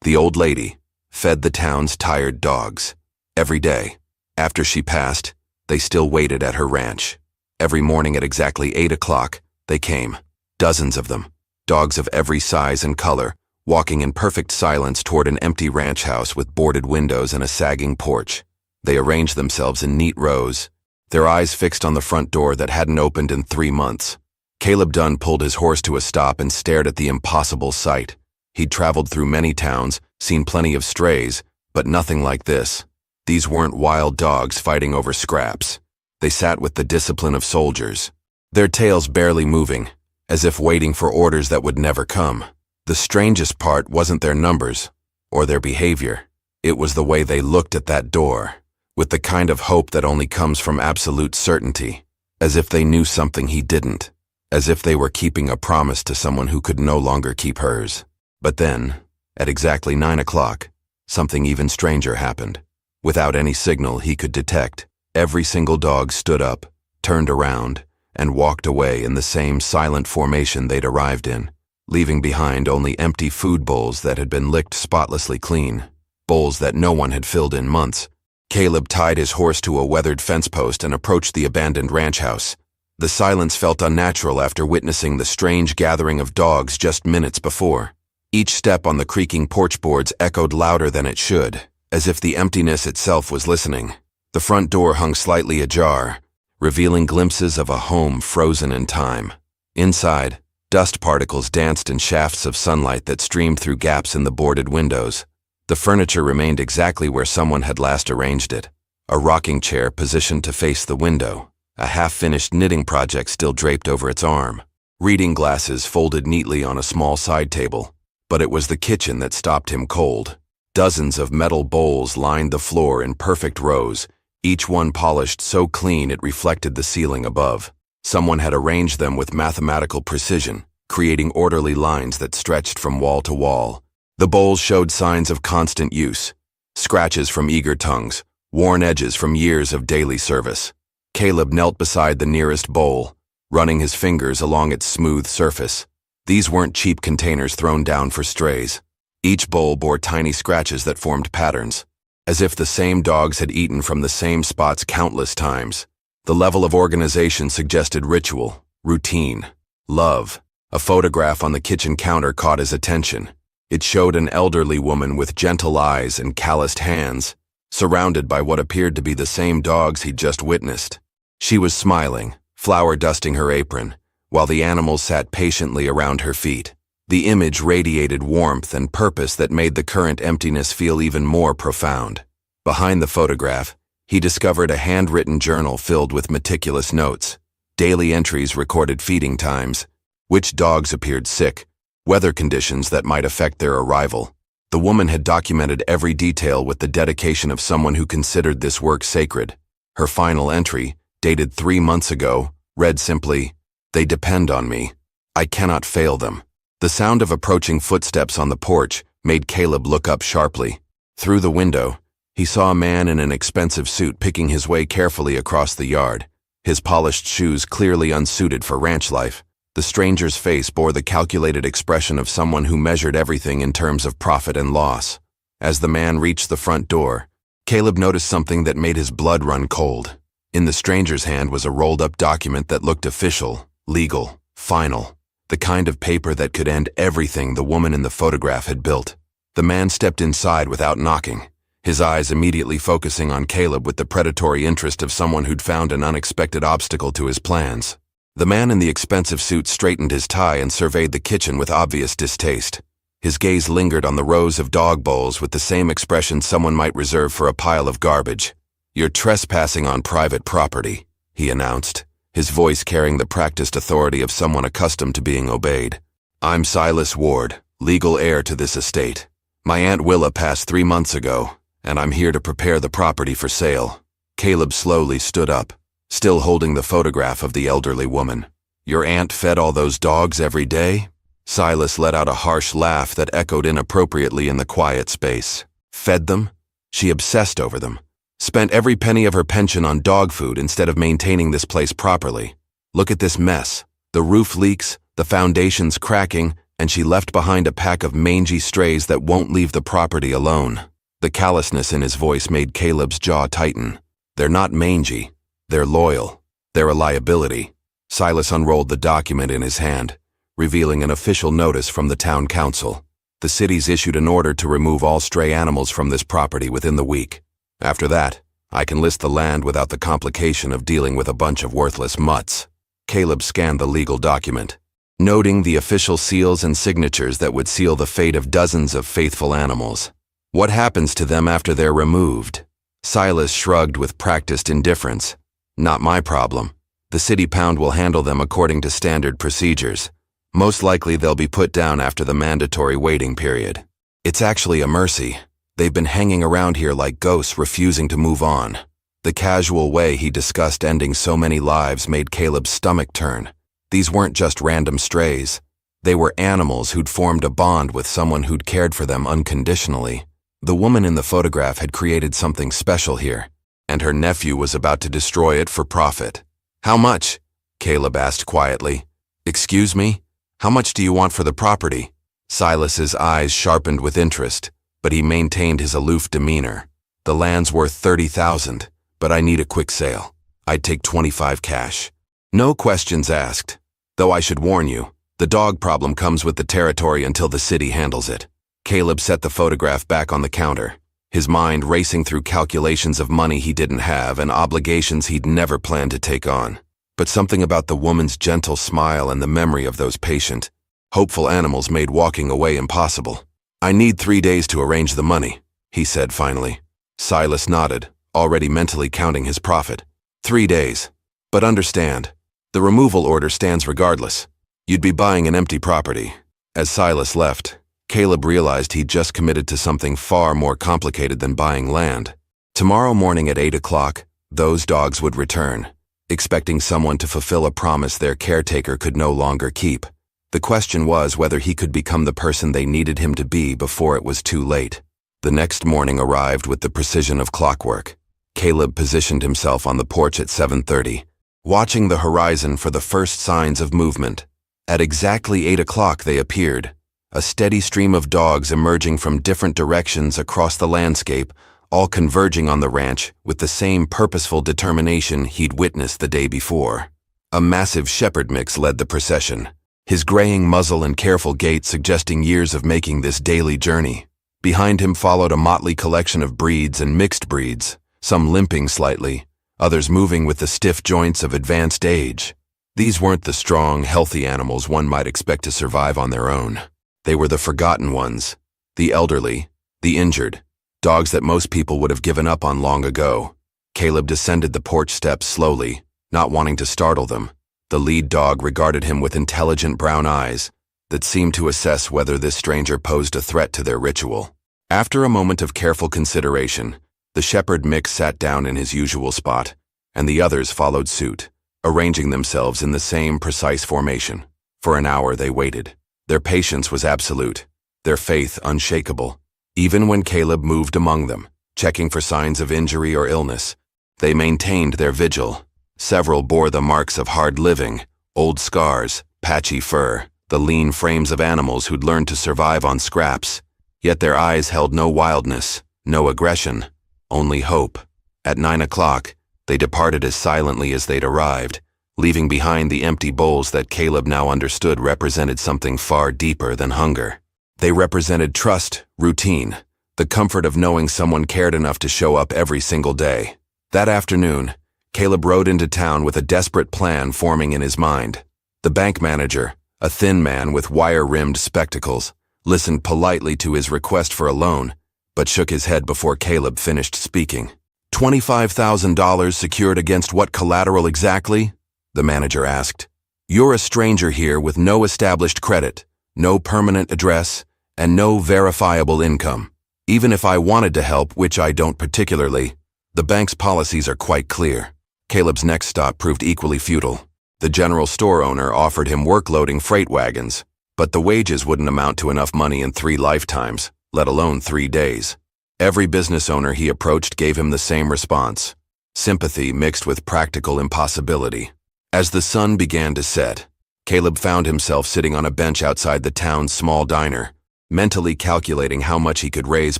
The old lady fed the town's tired dogs. Every day, after she passed, they still waited at her ranch. Every morning at exactly 8 o'clock, they came. Dozens of them, dogs of every size and color, walking in perfect silence toward an empty ranch house with boarded windows and a sagging porch. They arranged themselves in neat rows, their eyes fixed on the front door that hadn't opened in 3 months. Caleb Dunn pulled his horse to a stop and stared at the impossible sight. He'd traveled through many towns, seen plenty of strays, but nothing like this. These weren't wild dogs fighting over scraps. They sat with the discipline of soldiers, their tails barely moving, as if waiting for orders that would never come. The strangest part wasn't their numbers or their behavior. It was the way they looked at that door, with the kind of hope that only comes from absolute certainty, as if they knew something he didn't, as if they were keeping a promise to someone who could no longer keep hers. But then, at exactly 9 o'clock, something even stranger happened. Without any signal he could detect, every single dog stood up, turned around, and walked away in the same silent formation they'd arrived in, leaving behind only empty food bowls that had been licked spotlessly clean, bowls that no one had filled in months. Caleb tied his horse to a weathered fence post and approached the abandoned ranch house. The silence felt unnatural after witnessing the strange gathering of dogs just minutes before. Each step on the creaking porch boards echoed louder than it should, as if the emptiness itself was listening. The front door hung slightly ajar, revealing glimpses of a home frozen in time. Inside, dust particles danced in shafts of sunlight that streamed through gaps in the boarded windows. The furniture remained exactly where someone had last arranged it. A rocking chair positioned to face the window, a half-finished knitting project still draped over its arm, reading glasses folded neatly on a small side table. But it was the kitchen that stopped him cold. Dozens of metal bowls lined the floor in perfect rows, each one polished so clean it reflected the ceiling above. Someone had arranged them with mathematical precision, creating orderly lines that stretched from wall to wall. The bowls showed signs of constant use, scratches from eager tongues, worn edges from years of daily service. Caleb knelt beside the nearest bowl, running his fingers along its smooth surface. These weren't cheap containers thrown down for strays. Each bowl bore tiny scratches that formed patterns, as if the same dogs had eaten from the same spots countless times. The level of organization suggested ritual, routine, love. A photograph on the kitchen counter caught his attention. It showed an elderly woman with gentle eyes and calloused hands, surrounded by what appeared to be the same dogs he'd just witnessed. She was smiling, flour dusting her apron, while the animals sat patiently around her feet. The image radiated warmth and purpose that made the current emptiness feel even more profound. Behind the photograph, he discovered a handwritten journal filled with meticulous notes. Daily entries recorded feeding times, which dogs appeared sick, weather conditions that might affect their arrival. The woman had documented every detail with the dedication of someone who considered this work sacred. Her final entry, dated 3 months ago, read simply, "They depend on me. I cannot fail them." The sound of approaching footsteps on the porch made Caleb look up sharply. Through the window, he saw a man in an expensive suit picking his way carefully across the yard, his polished shoes clearly unsuited for ranch life. The stranger's face bore the calculated expression of someone who measured everything in terms of profit and loss. As the man reached the front door, Caleb noticed something that made his blood run cold. In the stranger's hand was a rolled-up document that looked official, legal, final, the kind of paper that could end everything the woman in the photograph had built. The man stepped inside without knocking, his eyes immediately focusing on Caleb with the predatory interest of someone who'd found an unexpected obstacle to his plans. The man in the expensive suit straightened his tie and surveyed the kitchen with obvious distaste. His gaze lingered on the rows of dog bowls with the same expression someone might reserve for a pile of garbage. "You're trespassing on private property," he announced, his voice carrying the practiced authority of someone accustomed to being obeyed. "I'm Silas Ward, legal heir to this estate. My Aunt Willa passed 3 months ago, and I'm here to prepare the property for sale." Caleb slowly stood up, still holding the photograph of the elderly woman. "Your aunt fed all those dogs every day?" Silas let out a harsh laugh that echoed inappropriately in the quiet space. "Fed them? She obsessed over them. Spent every penny of her pension on dog food instead of maintaining this place properly. Look at this mess. The roof leaks, the foundations cracking, and she left behind a pack of mangy strays that won't leave the property alone. The callousness in his voice made Caleb's jaw tighten. They're not mangy. They're loyal. They're a liability. Silas unrolled the document in his hand, revealing an official notice from the town council. The city's issued an order to remove all stray animals from this property within the week. After that, I can list the land without the complication of dealing with a bunch of worthless mutts. Caleb scanned the legal document, noting the official seals and signatures that would seal the fate of dozens of faithful animals. What happens to them after they're removed? Silas shrugged with practiced indifference. Not my problem. The city pound will handle them according to standard procedures. Most likely they'll be put down after the mandatory waiting period. It's actually a mercy. They've been hanging around here like ghosts, refusing to move on. The casual way he discussed ending so many lives made Caleb's stomach turn. These weren't just random strays. They were animals who'd formed a bond with someone who'd cared for them unconditionally. The woman in the photograph had created something special here, and her nephew was about to destroy it for profit. How much? Caleb asked quietly. Excuse me? How much do you want for the property? Silas's eyes sharpened with interest, but he maintained his aloof demeanor. The land's worth $30,000, but I need a quick sale. I'd take 25 cash. No questions asked. Though I should warn you, the dog problem comes with the territory until the city handles it. Caleb set the photograph back on the counter, his mind racing through calculations of money he didn't have and obligations he'd never planned to take on. But something about the woman's gentle smile and the memory of those patient, hopeful animals made walking away impossible. I need 3 days to arrange the money, he said finally. Silas nodded, already mentally counting his profit. 3 days. But understand, the removal order stands regardless. You'd be buying an empty property. As Silas left, Caleb realized he'd just committed to something far more complicated than buying land. Tomorrow morning at 8 o'clock, those dogs would return, expecting someone to fulfill a promise their caretaker could no longer keep. The question was whether he could become the person they needed him to be before it was too late. The next morning arrived with the precision of clockwork. Caleb positioned himself on the porch at 7:30, watching the horizon for the first signs of movement. At exactly 8 o'clock they appeared, a steady stream of dogs emerging from different directions across the landscape, all converging on the ranch with the same purposeful determination he'd witnessed the day before. A massive shepherd mix led the procession, his graying muzzle and careful gait suggesting years of making this daily journey. Behind him followed a motley collection of breeds and mixed breeds, some limping slightly, others moving with the stiff joints of advanced age. These weren't the strong, healthy animals one might expect to survive on their own. They were the forgotten ones, the elderly, the injured, dogs that most people would have given up on long ago. Caleb descended the porch steps slowly, not wanting to startle them. The lead dog regarded him with intelligent brown eyes that seemed to assess whether this stranger posed a threat to their ritual. After a moment of careful consideration, the shepherd mix sat down in his usual spot, and the others followed suit, arranging themselves in the same precise formation. For an hour they waited. Their patience was absolute, their faith unshakable. Even when Caleb moved among them, checking for signs of injury or illness, they maintained their vigil. Several bore the marks of hard living, old scars, patchy fur, the lean frames of animals who'd learned to survive on scraps. Yet their eyes held no wildness, no aggression, only hope. At 9 o'clock, they departed as silently as they'd arrived, leaving behind the empty bowls that Caleb now understood represented something far deeper than hunger. They represented trust, routine, the comfort of knowing someone cared enough to show up every single day. That afternoon, Caleb rode into town with a desperate plan forming in his mind. The bank manager, a thin man with wire-rimmed spectacles, listened politely to his request for a loan, but shook his head before Caleb finished speaking. $25,000 secured against what collateral exactly? The manager asked. You're a stranger here with no established credit, no permanent address, and no verifiable income. Even if I wanted to help, which I don't particularly, the bank's policies are quite clear. Caleb's next stop proved equally futile. The general store owner offered him work-loading freight wagons, but the wages wouldn't amount to enough money in 3 lifetimes, let alone 3 days. Every business owner he approached gave him the same response, sympathy mixed with practical impossibility. As the sun began to set, Caleb found himself sitting on a bench outside the town's small diner, mentally calculating how much he could raise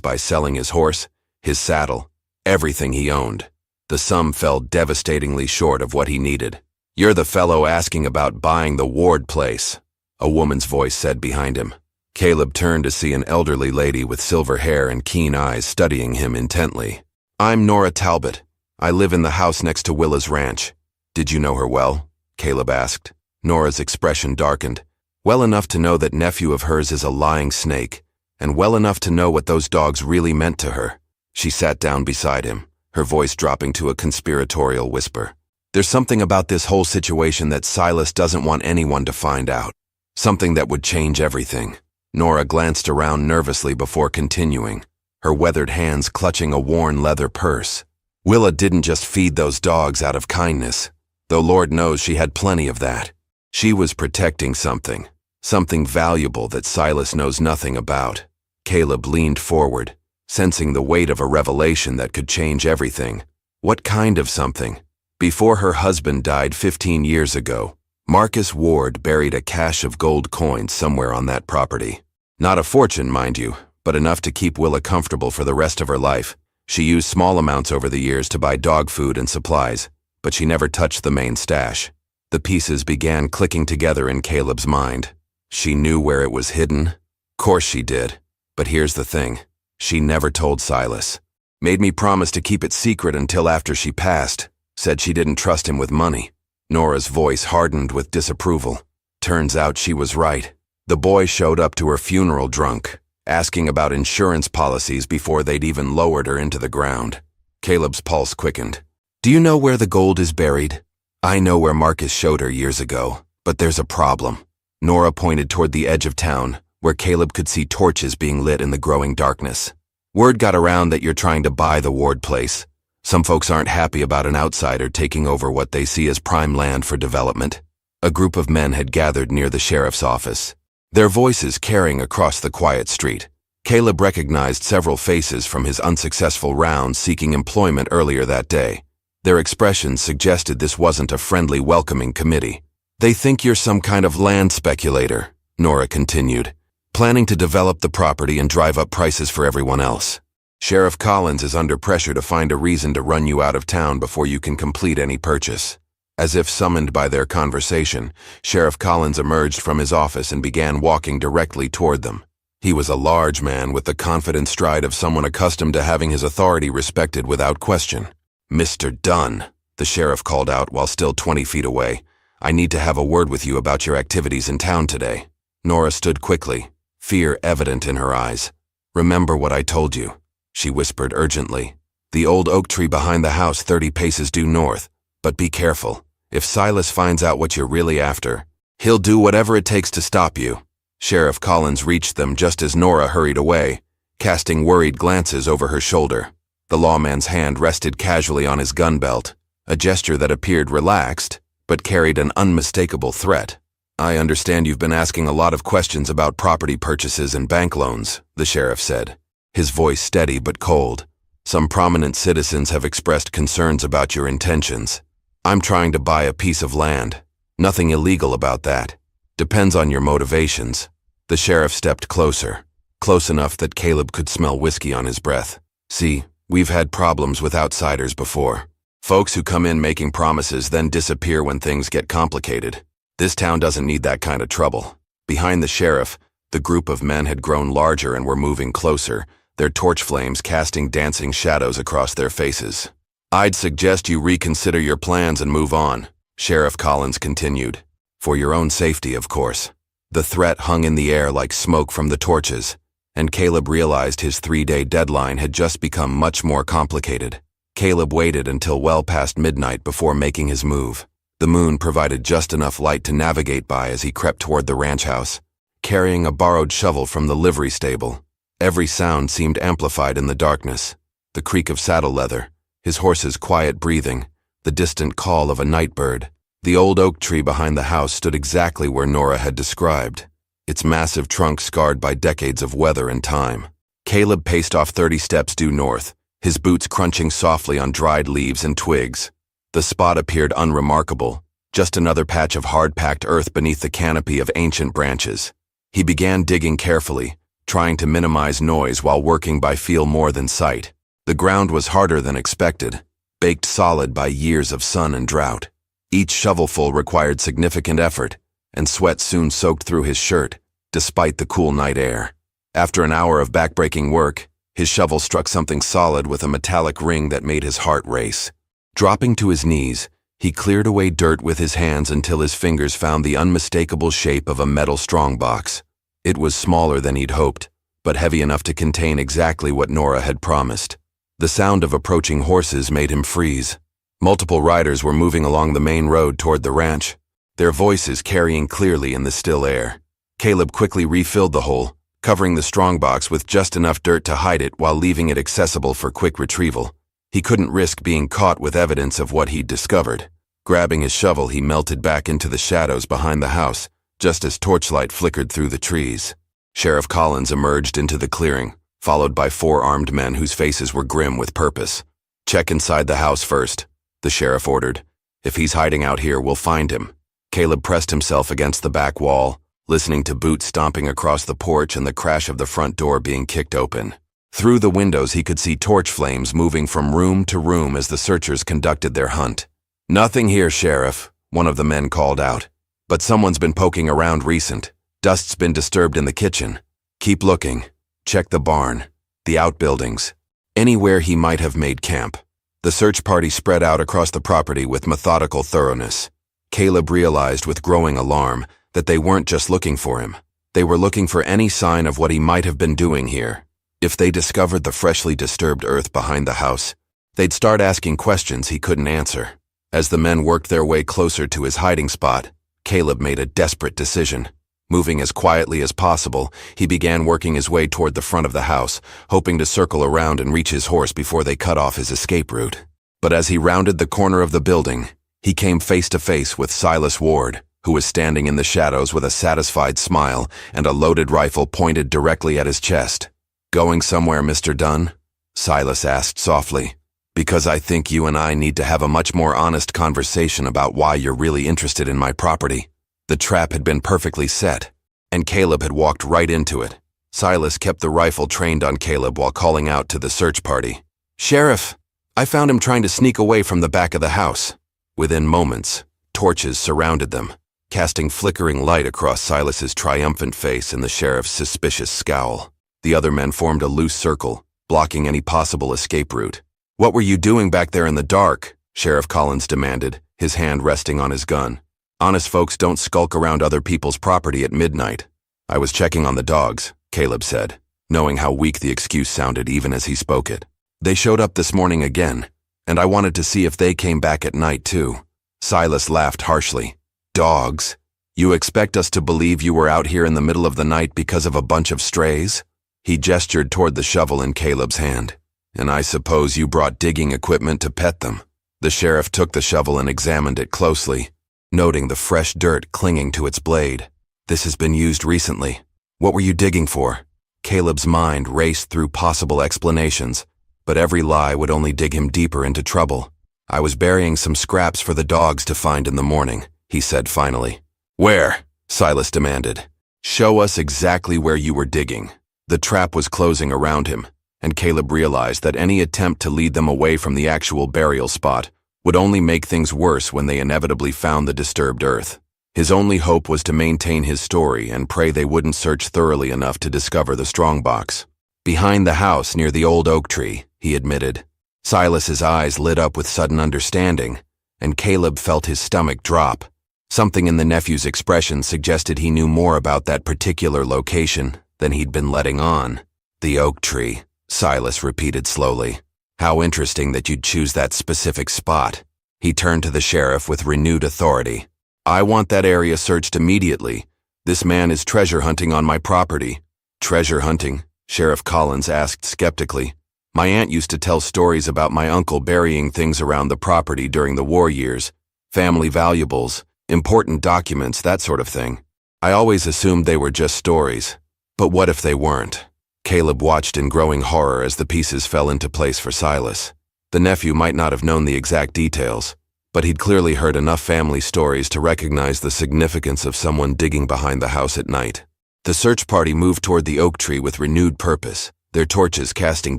by selling his horse, his saddle, everything he owned. The sum fell devastatingly short of what he needed. "You're the fellow asking about buying the Ward place," a woman's voice said behind him. Caleb turned to see an elderly lady with silver hair and keen eyes studying him intently. "I'm Nora Talbot. I live in the house next to Willa's ranch." "Did you know her well?" Caleb asked. Nora's expression darkened. "Well enough to know that nephew of hers is a lying snake, and well enough to know what those dogs really meant to her." She sat down beside him, her voice dropping to a conspiratorial whisper. "There's something about this whole situation that Silas doesn't want anyone to find out. Something that would change everything." Nora glanced around nervously before continuing, her weathered hands clutching a worn leather purse. "Willa didn't just feed those dogs out of kindness, though Lord knows she had plenty of that. She was protecting something valuable that Silas knows nothing about." Caleb leaned forward, sensing the weight of a revelation that could change everything. What kind of something? Before her husband died 15 years ago, Marcus Ward buried a cache of gold coins somewhere on that property. Not a fortune, mind you, but enough to keep Willa comfortable for the rest of her life. She used small amounts over the years to buy dog food and supplies, but she never touched the main stash. The pieces began clicking together in Caleb's mind. She knew where it was hidden. Course she did. But here's the thing. She never told Silas. "Made me promise to keep it secret until after she passed. Said she didn't trust him with money." Nora's voice hardened with disapproval. Turns out she was right. The boy showed up to her funeral drunk, asking about insurance policies before they'd even lowered her into the ground. Caleb's pulse quickened. "Do you know where the gold is buried?" "I know where Marcus showed her years ago, but there's a problem." Nora pointed toward the edge of town, where Caleb could see torches being lit in the growing darkness. "Word got around that you're trying to buy the Ward place. Some folks aren't happy about an outsider taking over what they see as prime land for development." A group of men had gathered near the sheriff's office, their voices carrying across the quiet street. Caleb recognized several faces from his unsuccessful rounds seeking employment earlier that day. Their expressions suggested this wasn't a friendly, welcoming committee. "They think you're some kind of land speculator," Nora continued, "planning to develop the property and drive up prices for everyone else. Sheriff Collins is under pressure to find a reason to run you out of town before you can complete any purchase." As if summoned by their conversation, Sheriff Collins emerged from his office and began walking directly toward them. He was a large man with the confident stride of someone accustomed to having his authority respected without question. "Mr. Dunn," the sheriff called out while still 20 feet away, "I need to have a word with you about your activities in town today." Nora stood quickly, fear evident in her eyes. "Remember what I told you," she whispered urgently. "The old oak tree behind the house 30 paces due north. But be careful. If Silas finds out what you're really after, he'll do whatever it takes to stop you." Sheriff Collins reached them just as Nora hurried away, casting worried glances over her shoulder. The lawman's hand rested casually on his gun belt, a gesture that appeared relaxed, but carried an unmistakable threat. "I understand you've been asking a lot of questions about property purchases and bank loans," the sheriff said, his voice steady but cold. "Some prominent citizens have expressed concerns about your intentions. I'm trying to buy a piece of land. Nothing illegal about that. Depends on your motivations." The sheriff stepped closer, close enough that Caleb could smell whiskey on his breath. "See, we've had problems with outsiders before. Folks who come in making promises then disappear when things get complicated. This town doesn't need that kind of trouble." Behind the sheriff, the group of men had grown larger and were moving closer, their torch flames casting dancing shadows across their faces. "I'd suggest you reconsider your plans and move on," Sheriff Collins continued. "For your own safety, of course." The threat hung in the air like smoke from the torches, and Caleb realized his 3-day deadline had just become much more complicated. Caleb waited until well past midnight before making his move. The moon provided just enough light to navigate by as he crept toward the ranch house, carrying a borrowed shovel from the livery stable. Every sound seemed amplified in the darkness. The creak of saddle leather, his horse's quiet breathing, the distant call of a night bird. The old oak tree behind the house stood exactly where Nora had described, its massive trunk scarred by decades of weather and time. Caleb paced off 30 steps due north, his boots crunching softly on dried leaves and twigs. The spot appeared unremarkable, just another patch of hard-packed earth beneath the canopy of ancient branches. He began digging carefully, trying to minimize noise while working by feel more than sight. The ground was harder than expected, baked solid by years of sun and drought. Each shovelful required significant effort, and sweat soon soaked through his shirt, despite the cool night air. After an hour of backbreaking work, his shovel struck something solid with a metallic ring that made his heart race. Dropping to his knees, he cleared away dirt with his hands until his fingers found the unmistakable shape of a metal strongbox. It was smaller than he'd hoped, but heavy enough to contain exactly what Nora had promised. The sound of approaching horses made him freeze. Multiple riders were moving along the main road toward the ranch, their voices carrying clearly in the still air. Caleb quickly refilled the hole, covering the strongbox with just enough dirt to hide it while leaving it accessible for quick retrieval. He couldn't risk being caught with evidence of what he'd discovered. Grabbing his shovel, he melted back into the shadows behind the house, just as torchlight flickered through the trees. Sheriff Collins emerged into the clearing, followed by 4 armed men whose faces were grim with purpose. "Check inside the house first," the sheriff ordered. "If he's hiding out here, we'll find him." Caleb pressed himself against the back wall, listening to boots stomping across the porch and the crash of the front door being kicked open. Through the windows, he could see torch flames moving from room to room as the searchers conducted their hunt. "Nothing here, Sheriff," one of the men called out. "But someone's been poking around recent. Dust's been disturbed in the kitchen. Keep looking. Check the barn, the outbuildings, anywhere he might have made camp." The search party spread out across the property with methodical thoroughness. Caleb realized with growing alarm that they weren't just looking for him. They were looking for any sign of what he might have been doing here. If they discovered the freshly disturbed earth behind the house, they'd start asking questions he couldn't answer. As the men worked their way closer to his hiding spot, Caleb made a desperate decision. Moving as quietly as possible, he began working his way toward the front of the house, hoping to circle around and reach his horse before they cut off his escape route. But as he rounded the corner of the building, he came face to face with Silas Ward, who was standing in the shadows with a satisfied smile and a loaded rifle pointed directly at his chest. "Going somewhere, Mr. Dunn?" Silas asked softly. "Because I think you and I need to have a much more honest conversation about why you're really interested in my property." The trap had been perfectly set, and Caleb had walked right into it. Silas kept the rifle trained on Caleb while calling out to the search party. "Sheriff, I found him trying to sneak away from the back of the house." Within moments, torches surrounded them, casting flickering light across Silas's triumphant face and the sheriff's suspicious scowl. The other men formed a loose circle, blocking any possible escape route. "What were you doing back there in the dark?" Sheriff Collins demanded, his hand resting on his gun. "Honest folks don't skulk around other people's property at midnight." "I was checking on the dogs," Caleb said, knowing how weak the excuse sounded even as he spoke it. "They showed up this morning again, and I wanted to see if they came back at night too." Silas laughed harshly. "Dogs? You expect us to believe you were out here in the middle of the night because of a bunch of strays?" He gestured toward the shovel in Caleb's hand. "And I suppose you brought digging equipment to pet them." The sheriff took the shovel and examined it closely, noting the fresh dirt clinging to its blade. "This has been used recently. What were you digging for?" Caleb's mind raced through possible explanations, but every lie would only dig him deeper into trouble. "I was burying some scraps for the dogs to find in the morning," he said finally. "Where?" Silas demanded. "Show us exactly where you were digging." The trap was closing around him, and Caleb realized that any attempt to lead them away from the actual burial spot would only make things worse when they inevitably found the disturbed earth. His only hope was to maintain his story and pray they wouldn't search thoroughly enough to discover the strongbox. "Behind the house near the old oak tree," he admitted. Silas's eyes lit up with sudden understanding, and Caleb felt his stomach drop. Something in the nephew's expression suggested he knew more about that particular location than he'd been letting on. "The oak tree," Silas repeated slowly. "How interesting that you'd choose that specific spot." He turned to the sheriff with renewed authority. "I want that area searched immediately. This man is treasure hunting on my property." "Treasure hunting?" Sheriff Collins asked skeptically. "My aunt used to tell stories about my uncle burying things around the property during the war years. Family valuables, important documents, that sort of thing. I always assumed they were just stories. But what if they weren't?" Caleb watched in growing horror as the pieces fell into place for Silas. The nephew might not have known the exact details, but he'd clearly heard enough family stories to recognize the significance of someone digging behind the house at night. The search party moved toward the oak tree with renewed purpose, their torches casting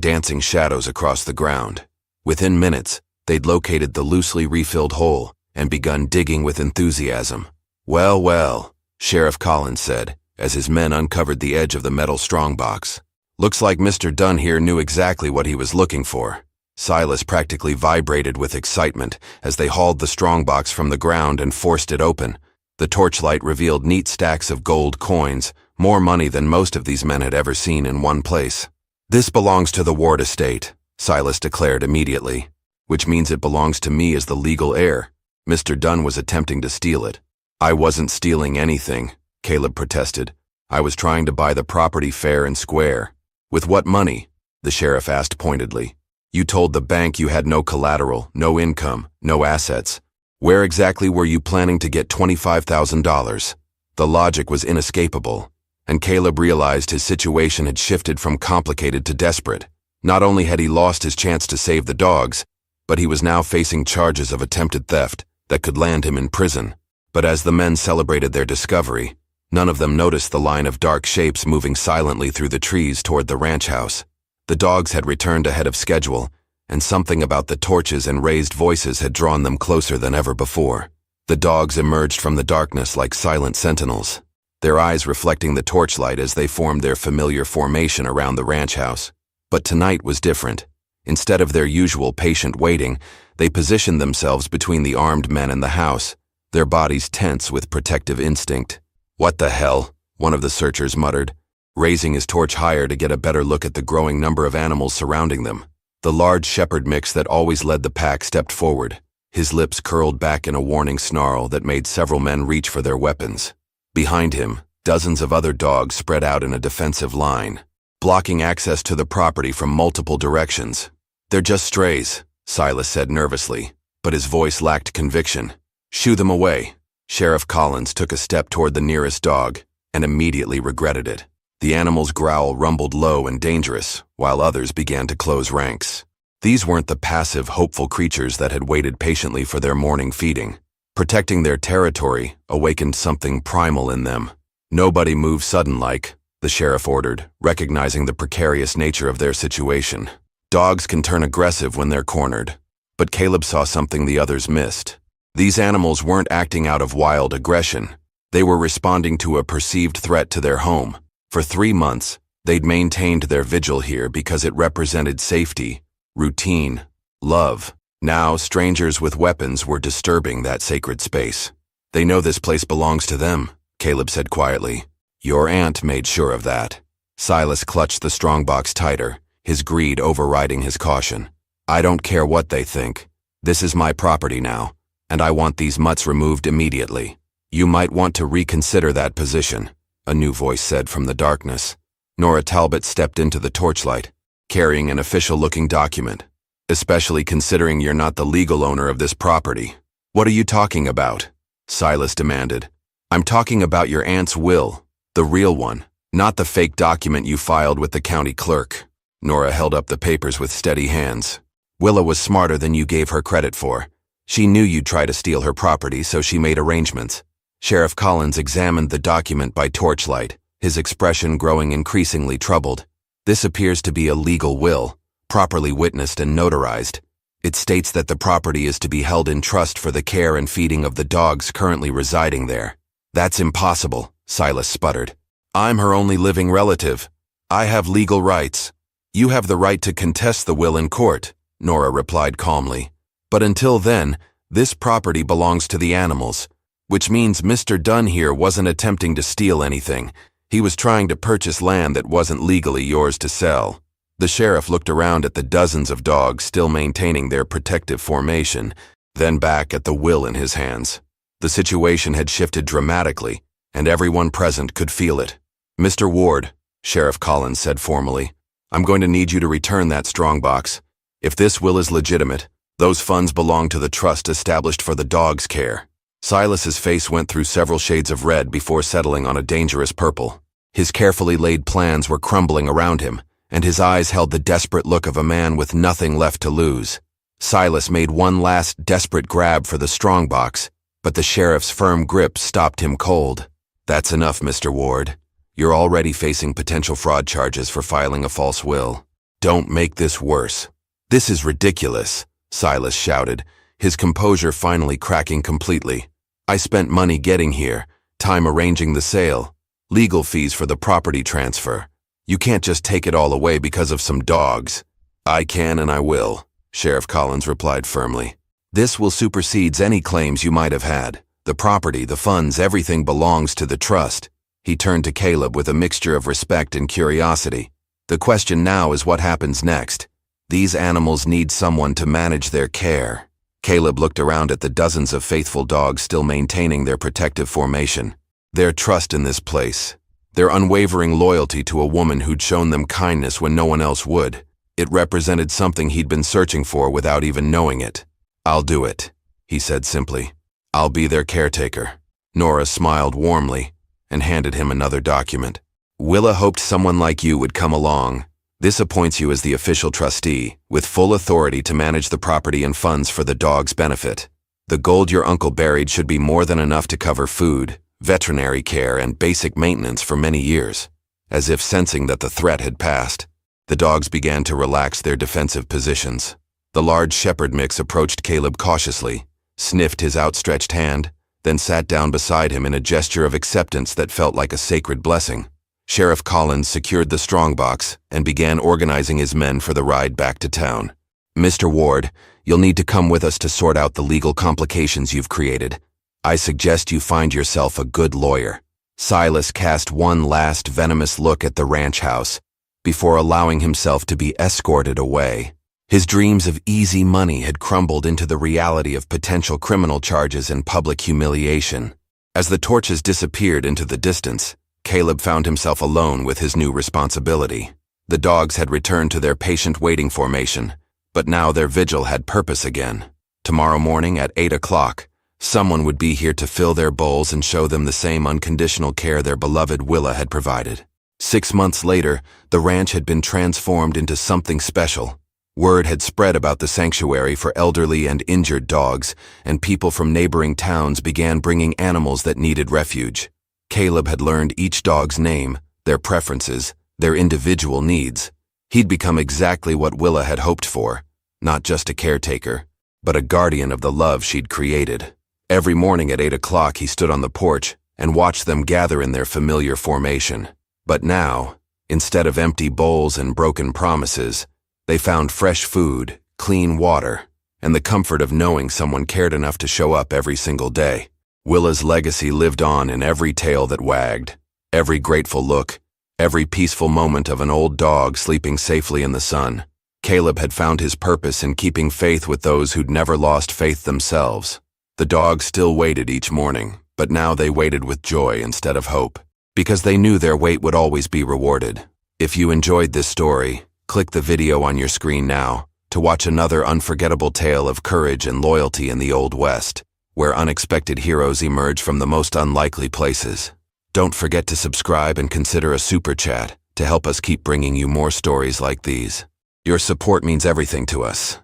dancing shadows across the ground. Within minutes, they'd located the loosely refilled hole and begun digging with enthusiasm. "Well, well," Sheriff Collins said, as his men uncovered the edge of the metal strongbox. "Looks like Mr. Dunn here knew exactly what he was looking for." Silas practically vibrated with excitement as they hauled the strongbox from the ground and forced it open. The torchlight revealed neat stacks of gold coins, more money than most of these men had ever seen in one place. "This belongs to the Ward estate," Silas declared immediately, "which means it belongs to me as the legal heir. Mr. Dunn was attempting to steal it." "I wasn't stealing anything," Caleb protested. "I was trying to buy the property fair and square." "With what money?" the sheriff asked pointedly. "You told the bank you had no collateral, no income, no assets. Where exactly were you planning to get $25,000? The logic was inescapable, and Caleb realized his situation had shifted from complicated to desperate. Not only had he lost his chance to save the dogs, but he was now facing charges of attempted theft that could land him in prison. But as the men celebrated their discovery, none of them noticed the line of dark shapes moving silently through the trees toward the ranch house. The dogs had returned ahead of schedule, and something about the torches and raised voices had drawn them closer than ever before. The dogs emerged from the darkness like silent sentinels, their eyes reflecting the torchlight as they formed their familiar formation around the ranch house. But tonight was different. Instead of their usual patient waiting, they positioned themselves between the armed men and the house, their bodies tense with protective instinct. "What the hell?" one of the searchers muttered, raising his torch higher to get a better look at the growing number of animals surrounding them. The large shepherd mix that always led the pack stepped forward, his lips curled back in a warning snarl that made several men reach for their weapons. Behind him, dozens of other dogs spread out in a defensive line, blocking access to the property from multiple directions. "They're just strays," Silas said nervously, but his voice lacked conviction. "Shoo them away." Sheriff Collins took a step toward the nearest dog and immediately regretted it. The animal's growl rumbled low and dangerous, while others began to close ranks. These weren't the passive, hopeful creatures that had waited patiently for their morning feeding. Protecting their territory awakened something primal in them. "Nobody move sudden-like," the sheriff ordered, recognizing the precarious nature of their situation. Dogs can turn aggressive when they're cornered. But Caleb saw something the others missed. These animals weren't acting out of wild aggression. They were responding to a perceived threat to their home. For 3 months, they'd maintained their vigil here because it represented safety, routine, love. Now, strangers with weapons were disturbing that sacred space. "They know this place belongs to them," Caleb said quietly. "Your aunt made sure of that." Silas clutched the strongbox tighter, his greed overriding his caution. "I don't care what they think. This is my property now, and I want these mutts removed immediately. You might want to reconsider that position," a new voice said from the darkness. Nora Talbot stepped into the torchlight, carrying an official-looking document. "Especially considering you're not the legal owner of this property." "What are you talking about?" Silas demanded. "I'm talking about your aunt's will, the real one, not the fake document you filed with the county clerk." Nora held up the papers with steady hands. "Willa was smarter than you gave her credit for. She knew you'd try to steal her property, so she made arrangements." Sheriff Collins examined the document by torchlight, his expression growing increasingly troubled. "This appears to be a legal will, properly witnessed and notarized. It states that the property is to be held in trust for the care and feeding of the dogs currently residing there." "That's impossible," Silas sputtered. "I'm her only living relative. I have legal rights." "You have the right to contest the will in court," Nora replied calmly. "But until then, this property belongs to the animals. Which means Mr. Dunn here wasn't attempting to steal anything. He was trying to purchase land that wasn't legally yours to sell." The sheriff looked around at the dozens of dogs still maintaining their protective formation, then back at the will in his hands. The situation had shifted dramatically, and everyone present could feel it. "Mr. Ward," Sheriff Collins said formally, "I'm going to need you to return that strongbox. If this will is legitimate, those funds belong to the trust established for the dog's care." Silas's face went through several shades of red before settling on a dangerous purple. His carefully laid plans were crumbling around him, and his eyes held the desperate look of a man with nothing left to lose. Silas made one last desperate grab for the strongbox, but the sheriff's firm grip stopped him cold. "That's enough, Mr. Ward. You're already facing potential fraud charges for filing a false will. Don't make this worse." "This is ridiculous," Silas shouted, his composure finally cracking completely. "I spent money getting here, time arranging the sale, legal fees for the property transfer. You can't just take it all away because of some dogs." "I can and I will," Sheriff Collins replied firmly. "This will supersede any claims you might have had. The property, the funds, everything belongs to the trust." He turned to Caleb with a mixture of respect and curiosity. "The question now is what happens next. These animals need someone to manage their care." Caleb looked around at the dozens of faithful dogs still maintaining their protective formation. Their trust in this place, their unwavering loyalty to a woman who'd shown them kindness when no one else would. It represented something he'd been searching for without even knowing it. "I'll do it," he said simply. "I'll be their caretaker." Nora smiled warmly and handed him another document. "Willa hoped someone like you would come along. This appoints you as the official trustee, with full authority to manage the property and funds for the dog's benefit. The gold your uncle buried should be more than enough to cover food, veterinary care, and basic maintenance for many years." As if sensing that the threat had passed, the dogs began to relax their defensive positions. The large shepherd mix approached Caleb cautiously, sniffed his outstretched hand, then sat down beside him in a gesture of acceptance that felt like a sacred blessing. Sheriff Collins secured the strongbox and began organizing his men for the ride back to town. "Mr. Ward, you'll need to come with us to sort out the legal complications you've created. I suggest you find yourself a good lawyer." Silas cast one last venomous look at the ranch house before allowing himself to be escorted away. His dreams of easy money had crumbled into the reality of potential criminal charges and public humiliation. As the torches disappeared into the distance, Caleb found himself alone with his new responsibility. The dogs had returned to their patient waiting formation, but now their vigil had purpose again. Tomorrow morning at 8 o'clock, someone would be here to fill their bowls and show them the same unconditional care their beloved Willa had provided. 6 months later, the ranch had been transformed into something special. Word had spread about the sanctuary for elderly and injured dogs, and people from neighboring towns began bringing animals that needed refuge. Caleb had learned each dog's name, their preferences, their individual needs. He'd become exactly what Willa had hoped for, not just a caretaker, but a guardian of the love she'd created. Every morning at 8 o'clock he stood on the porch and watched them gather in their familiar formation. But now, instead of empty bowls and broken promises, they found fresh food, clean water, and the comfort of knowing someone cared enough to show up every single day. Willa's legacy lived on in every tail that wagged, every grateful look, every peaceful moment of an old dog sleeping safely in the sun. Caleb had found his purpose in keeping faith with those who'd never lost faith themselves. The dogs still waited each morning, but now they waited with joy instead of hope, because they knew their wait would always be rewarded. If you enjoyed this story, click the video on your screen now to watch another unforgettable tale of courage and loyalty in the Old West, where unexpected heroes emerge from the most unlikely places. Don't forget to subscribe and consider a super chat to help us keep bringing you more stories like these. Your support means everything to us.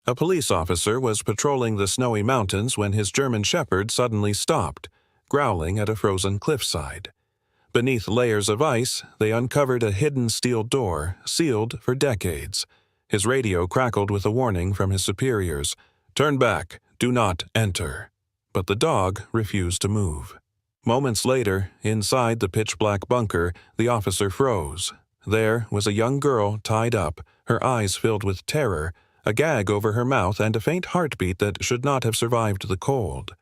A police officer was patrolling the snowy mountains when his German Shepherd suddenly stopped, growling at a frozen cliffside. Beneath layers of ice, they uncovered a hidden steel door, sealed for decades. His radio crackled with a warning from his superiors. "Turn back, do not enter." But the dog refused to move. Moments later, inside the pitch-black bunker, the officer froze. There was a young girl tied up, her eyes filled with terror, a gag over her mouth and a faint heartbeat that should not have survived the cold.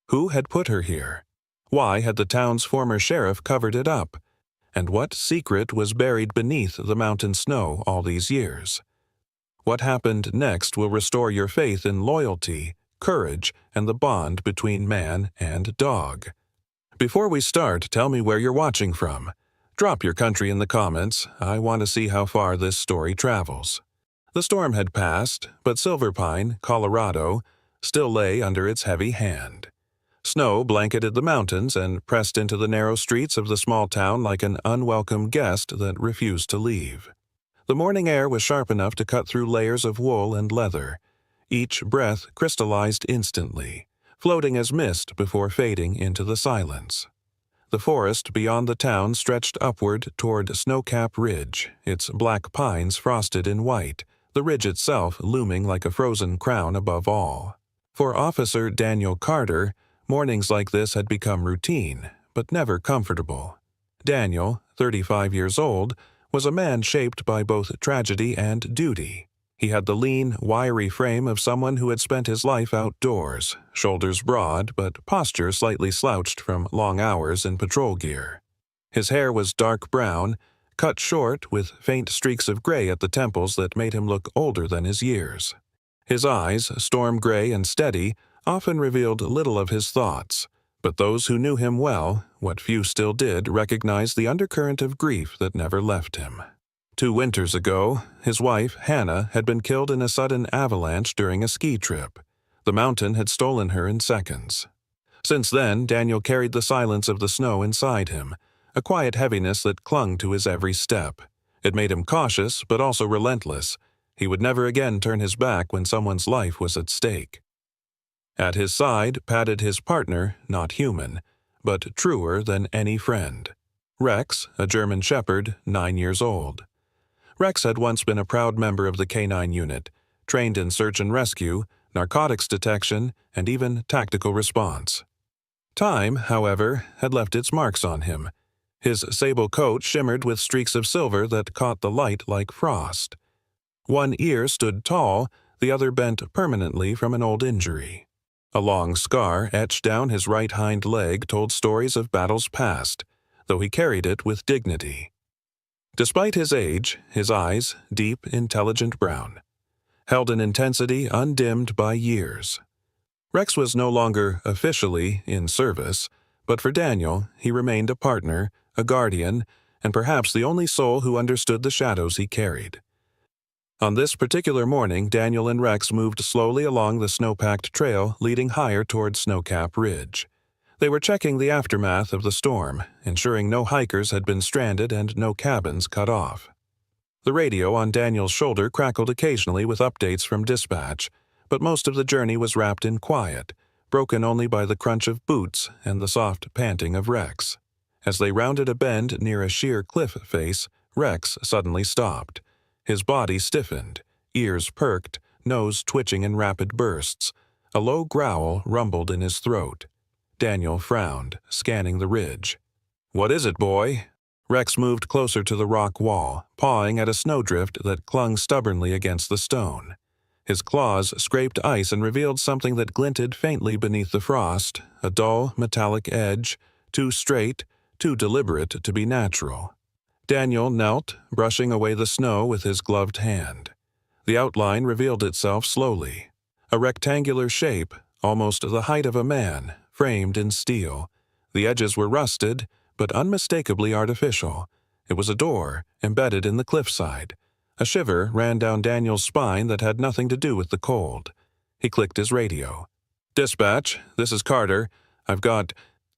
Who had put her here? Why had the town's former sheriff covered it up? And what secret was buried beneath the mountain snow all these years? What happened next will restore your faith in loyalty, courage, and the bond between man and dog. Before we start, tell me where you're watching from. Drop your country in the comments. I want to see how far this story travels. The storm had passed, but Silverpine, Colorado, still lay under its heavy hand. Snow blanketed the mountains and pressed into the narrow streets of the small town like an unwelcome guest that refused to leave. The morning air was sharp enough to cut through layers of wool and leather. Each breath crystallized instantly, floating as mist before fading into the silence. The forest beyond the town stretched upward toward Snowcap Ridge, its black pines frosted in white, the ridge itself looming like a frozen crown above all. For Officer Daniel Carter, mornings like this had become routine, but never comfortable. Daniel, 35 years old, was a man shaped by both tragedy and duty. He had the lean, wiry frame of someone who had spent his life outdoors, shoulders broad but posture slightly slouched from long hours in patrol gear. His hair was dark brown, cut short with faint streaks of gray at the temples that made him look older than his years. His eyes, storm gray and steady, often revealed little of his thoughts, but those who knew him well, what few still did, recognized the undercurrent of grief that never left him. 2 winters ago, his wife, Hannah, had been killed in a sudden avalanche during a ski trip. The mountain had stolen her in seconds. Since then, Daniel carried the silence of the snow inside him, a quiet heaviness that clung to his every step. It made him cautious, but also relentless. He would never again turn his back when someone's life was at stake. At his side padded his partner, not human, but truer than any friend. Rex, a German Shepherd, 9 years old. Rex had once been a proud member of the K-9 unit, trained in search and rescue, narcotics detection, and even tactical response. Time, however, had left its marks on him. His sable coat shimmered with streaks of silver that caught the light like frost. One ear stood tall, the other bent permanently from an old injury. A long scar etched down his right hind leg told stories of battles past, though he carried it with dignity. Despite his age, his eyes, deep, intelligent brown, held an intensity undimmed by years. Rex was no longer officially in service, but for Daniel, he remained a partner, a guardian, and perhaps the only soul who understood the shadows he carried. On this particular morning, Daniel and Rex moved slowly along the snow-packed trail leading higher toward Snowcap Ridge. They were checking the aftermath of the storm, ensuring no hikers had been stranded and no cabins cut off. The radio on Daniel's shoulder crackled occasionally with updates from dispatch, but most of the journey was wrapped in quiet, broken only by the crunch of boots and the soft panting of Rex. As they rounded a bend near a sheer cliff face, Rex suddenly stopped. His body stiffened, ears perked, nose twitching in rapid bursts. A low growl rumbled in his throat. Daniel frowned, scanning the ridge. "What is it, boy?" Rex moved closer to the rock wall, pawing at a snowdrift that clung stubbornly against the stone. His claws scraped ice and revealed something that glinted faintly beneath the frost, a dull, metallic edge, too straight, too deliberate to be natural. Daniel knelt, brushing away the snow with his gloved hand. The outline revealed itself slowly. A rectangular shape, almost the height of a man, framed in steel. The edges were rusted, but unmistakably artificial. It was a door, embedded in the cliffside. A shiver ran down Daniel's spine that had nothing to do with the cold. He clicked his radio. "Dispatch, this is Carter. I've got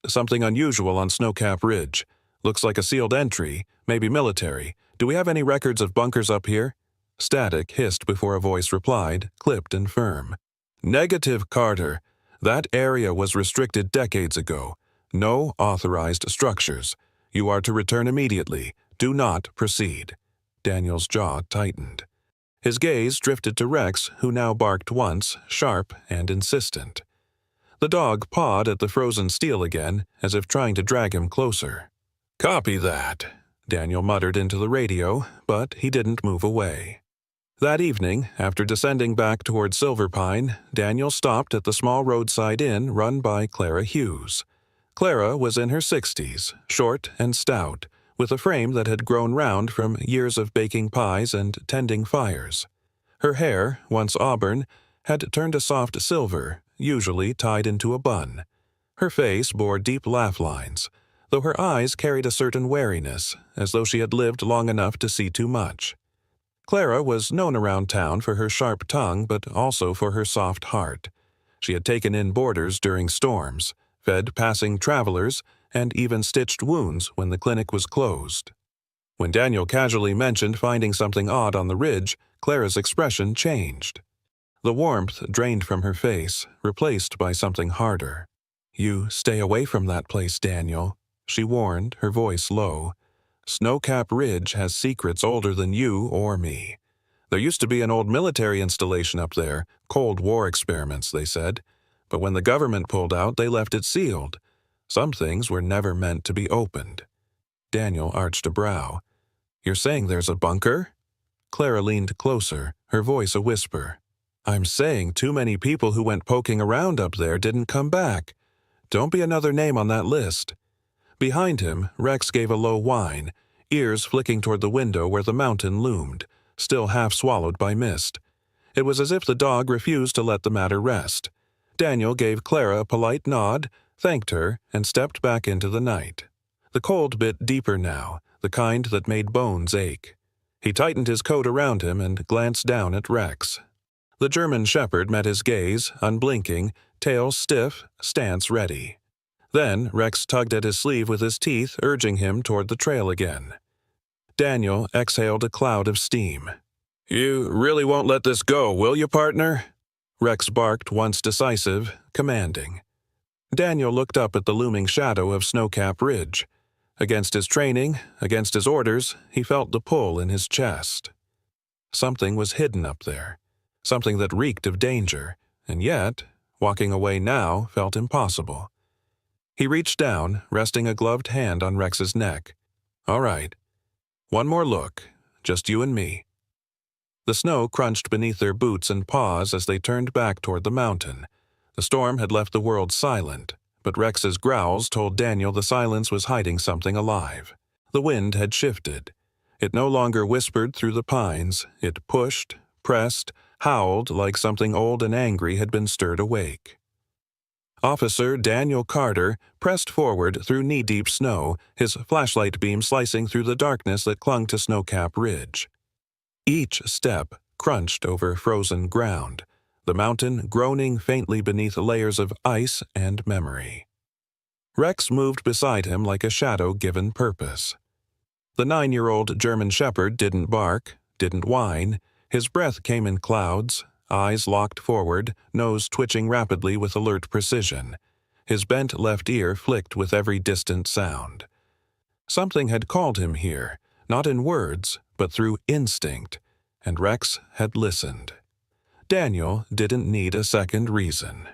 something unusual on Snowcap Ridge. Looks like a sealed entry, maybe military. Do we have any records of bunkers up here?" Static hissed before a voice replied, clipped and firm. "Negative, Carter. That area was restricted decades ago. No authorized structures. You are to return immediately. Do not proceed." Daniel's jaw tightened. His gaze drifted to Rex, who now barked once, sharp and insistent. The dog pawed at the frozen steel again, as if trying to drag him closer. "Copy that," Daniel muttered into the radio, but he didn't move away. That evening, after descending back toward Silverpine, Daniel stopped at the small roadside inn run by Clara Hughes. Clara was in her 60s, short and stout, with a frame that had grown round from years of baking pies and tending fires. Her hair, once auburn, had turned a soft silver, usually tied into a bun. Her face bore deep laugh lines, though her eyes carried a certain wariness, as though she had lived long enough to see too much. Clara was known around town for her sharp tongue, but also for her soft heart. She had taken in boarders during storms, fed passing travelers, and even stitched wounds when the clinic was closed. When Daniel casually mentioned finding something odd on the ridge, Clara's expression changed. The warmth drained from her face, replaced by something harder. "You stay away from that place, Daniel," she warned, her voice low. "Snowcap Ridge has secrets older than you or me. There used to be an old military installation up there, Cold War experiments, they said. But when the government pulled out, they left it sealed. Some things were never meant to be opened." Daniel arched a brow. "You're saying there's a bunker?" Clara leaned closer, her voice a whisper. "I'm saying too many people who went poking around up there didn't come back. Don't be another name on that list." Behind him, Rex gave a low whine, ears flicking toward the window where the mountain loomed, still half swallowed by mist. It was as if the dog refused to let the matter rest. Daniel gave Clara a polite nod, thanked her, and stepped back into the night. The cold bit deeper now, the kind that made bones ache. He tightened his coat around him and glanced down at Rex. The German shepherd met his gaze, unblinking, tail stiff, stance ready. Then Rex tugged at his sleeve with his teeth, urging him toward the trail again. Daniel exhaled a cloud of steam. "You really won't let this go, will you, partner?" Rex barked, once decisive, commanding. Daniel looked up at the looming shadow of Snowcap Ridge. Against his training, against his orders, he felt the pull in his chest. Something was hidden up there, something that reeked of danger, and yet, walking away now felt impossible. He reached down, resting a gloved hand on Rex's neck. "All right. One more look, just you and me." The snow crunched beneath their boots and paws as they turned back toward the mountain. The storm had left the world silent, but Rex's growls told Daniel the silence was hiding something alive. The wind had shifted. It no longer whispered through the pines. It pushed, pressed, howled like something old and angry had been stirred awake. Officer Daniel Carter pressed forward through knee-deep snow, his flashlight beam slicing through the darkness that clung to Snowcap Ridge. Each step crunched over frozen ground, the mountain groaning faintly beneath layers of ice and memory. Rex moved beside him like a shadow given purpose. The 9-year-old German shepherd didn't bark, didn't whine. His breath came in clouds, eyes locked forward, nose twitching rapidly with alert precision. His bent left ear flicked with every distant sound. Something had called him here, not in words, but through instinct, and Rex had listened. Daniel didn't need a second reason.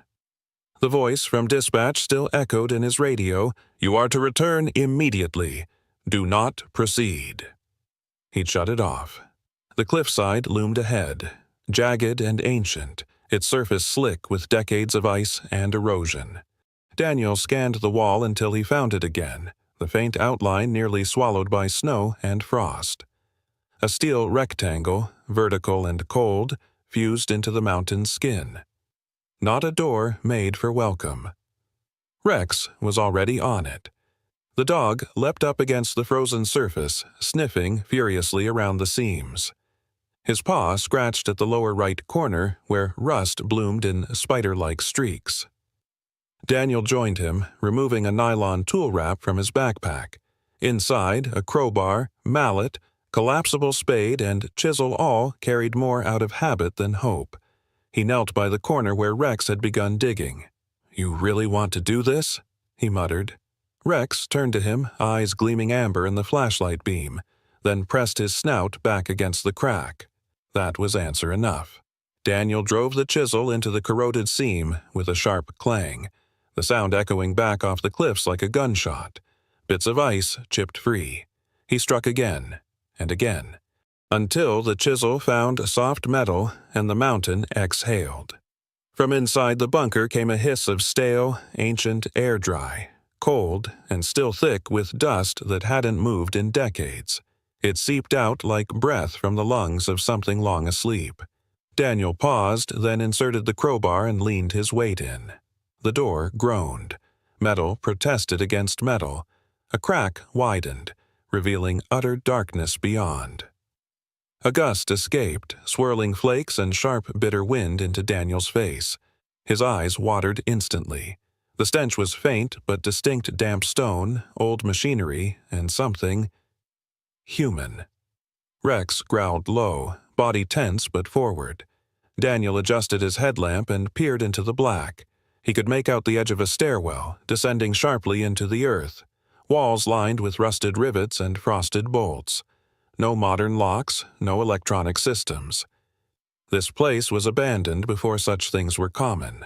The voice from dispatch still echoed in his radio. "You are to return immediately. Do not proceed." He'd shut it off. The cliffside loomed ahead, jagged and ancient, its surface slick with decades of ice and erosion. Daniel scanned the wall until he found it again, the faint outline nearly swallowed by snow and frost. A steel rectangle, vertical and cold, fused into the mountain's skin. Not a door made for welcome. Rex was already on it. The dog leapt up against the frozen surface, sniffing furiously around the seams. His paw scratched at the lower right corner where rust bloomed in spider-like streaks. Daniel joined him, removing a nylon tool wrap from his backpack. Inside, a crowbar, mallet, collapsible spade, and chisel all carried more out of habit than hope. He knelt by the corner where Rex had begun digging. "You really want to do this?" he muttered. Rex turned to him, eyes gleaming amber in the flashlight beam, then pressed his snout back against the crack. That was answer enough. Daniel drove the chisel into the corroded seam with a sharp clang, the sound echoing back off the cliffs like a gunshot. Bits of ice chipped free. He struck again, and again, until the chisel found soft metal and the mountain exhaled. From inside the bunker came a hiss of stale, ancient air dry, cold and still thick with dust that hadn't moved in decades. It seeped out like breath from the lungs of something long asleep. Daniel paused, then inserted the crowbar and leaned his weight in. The door groaned. Metal protested against metal. A crack widened, revealing utter darkness beyond. A gust escaped, swirling flakes and sharp, bitter wind into Daniel's face. His eyes watered instantly. The stench was faint but distinct: damp stone, old machinery, and something human. Rex growled low, body tense but forward. Daniel adjusted his headlamp and peered into the black. He could make out the edge of a stairwell, descending sharply into the earth. Walls lined with rusted rivets and frosted bolts. No modern locks, no electronic systems. This place was abandoned before such things were common.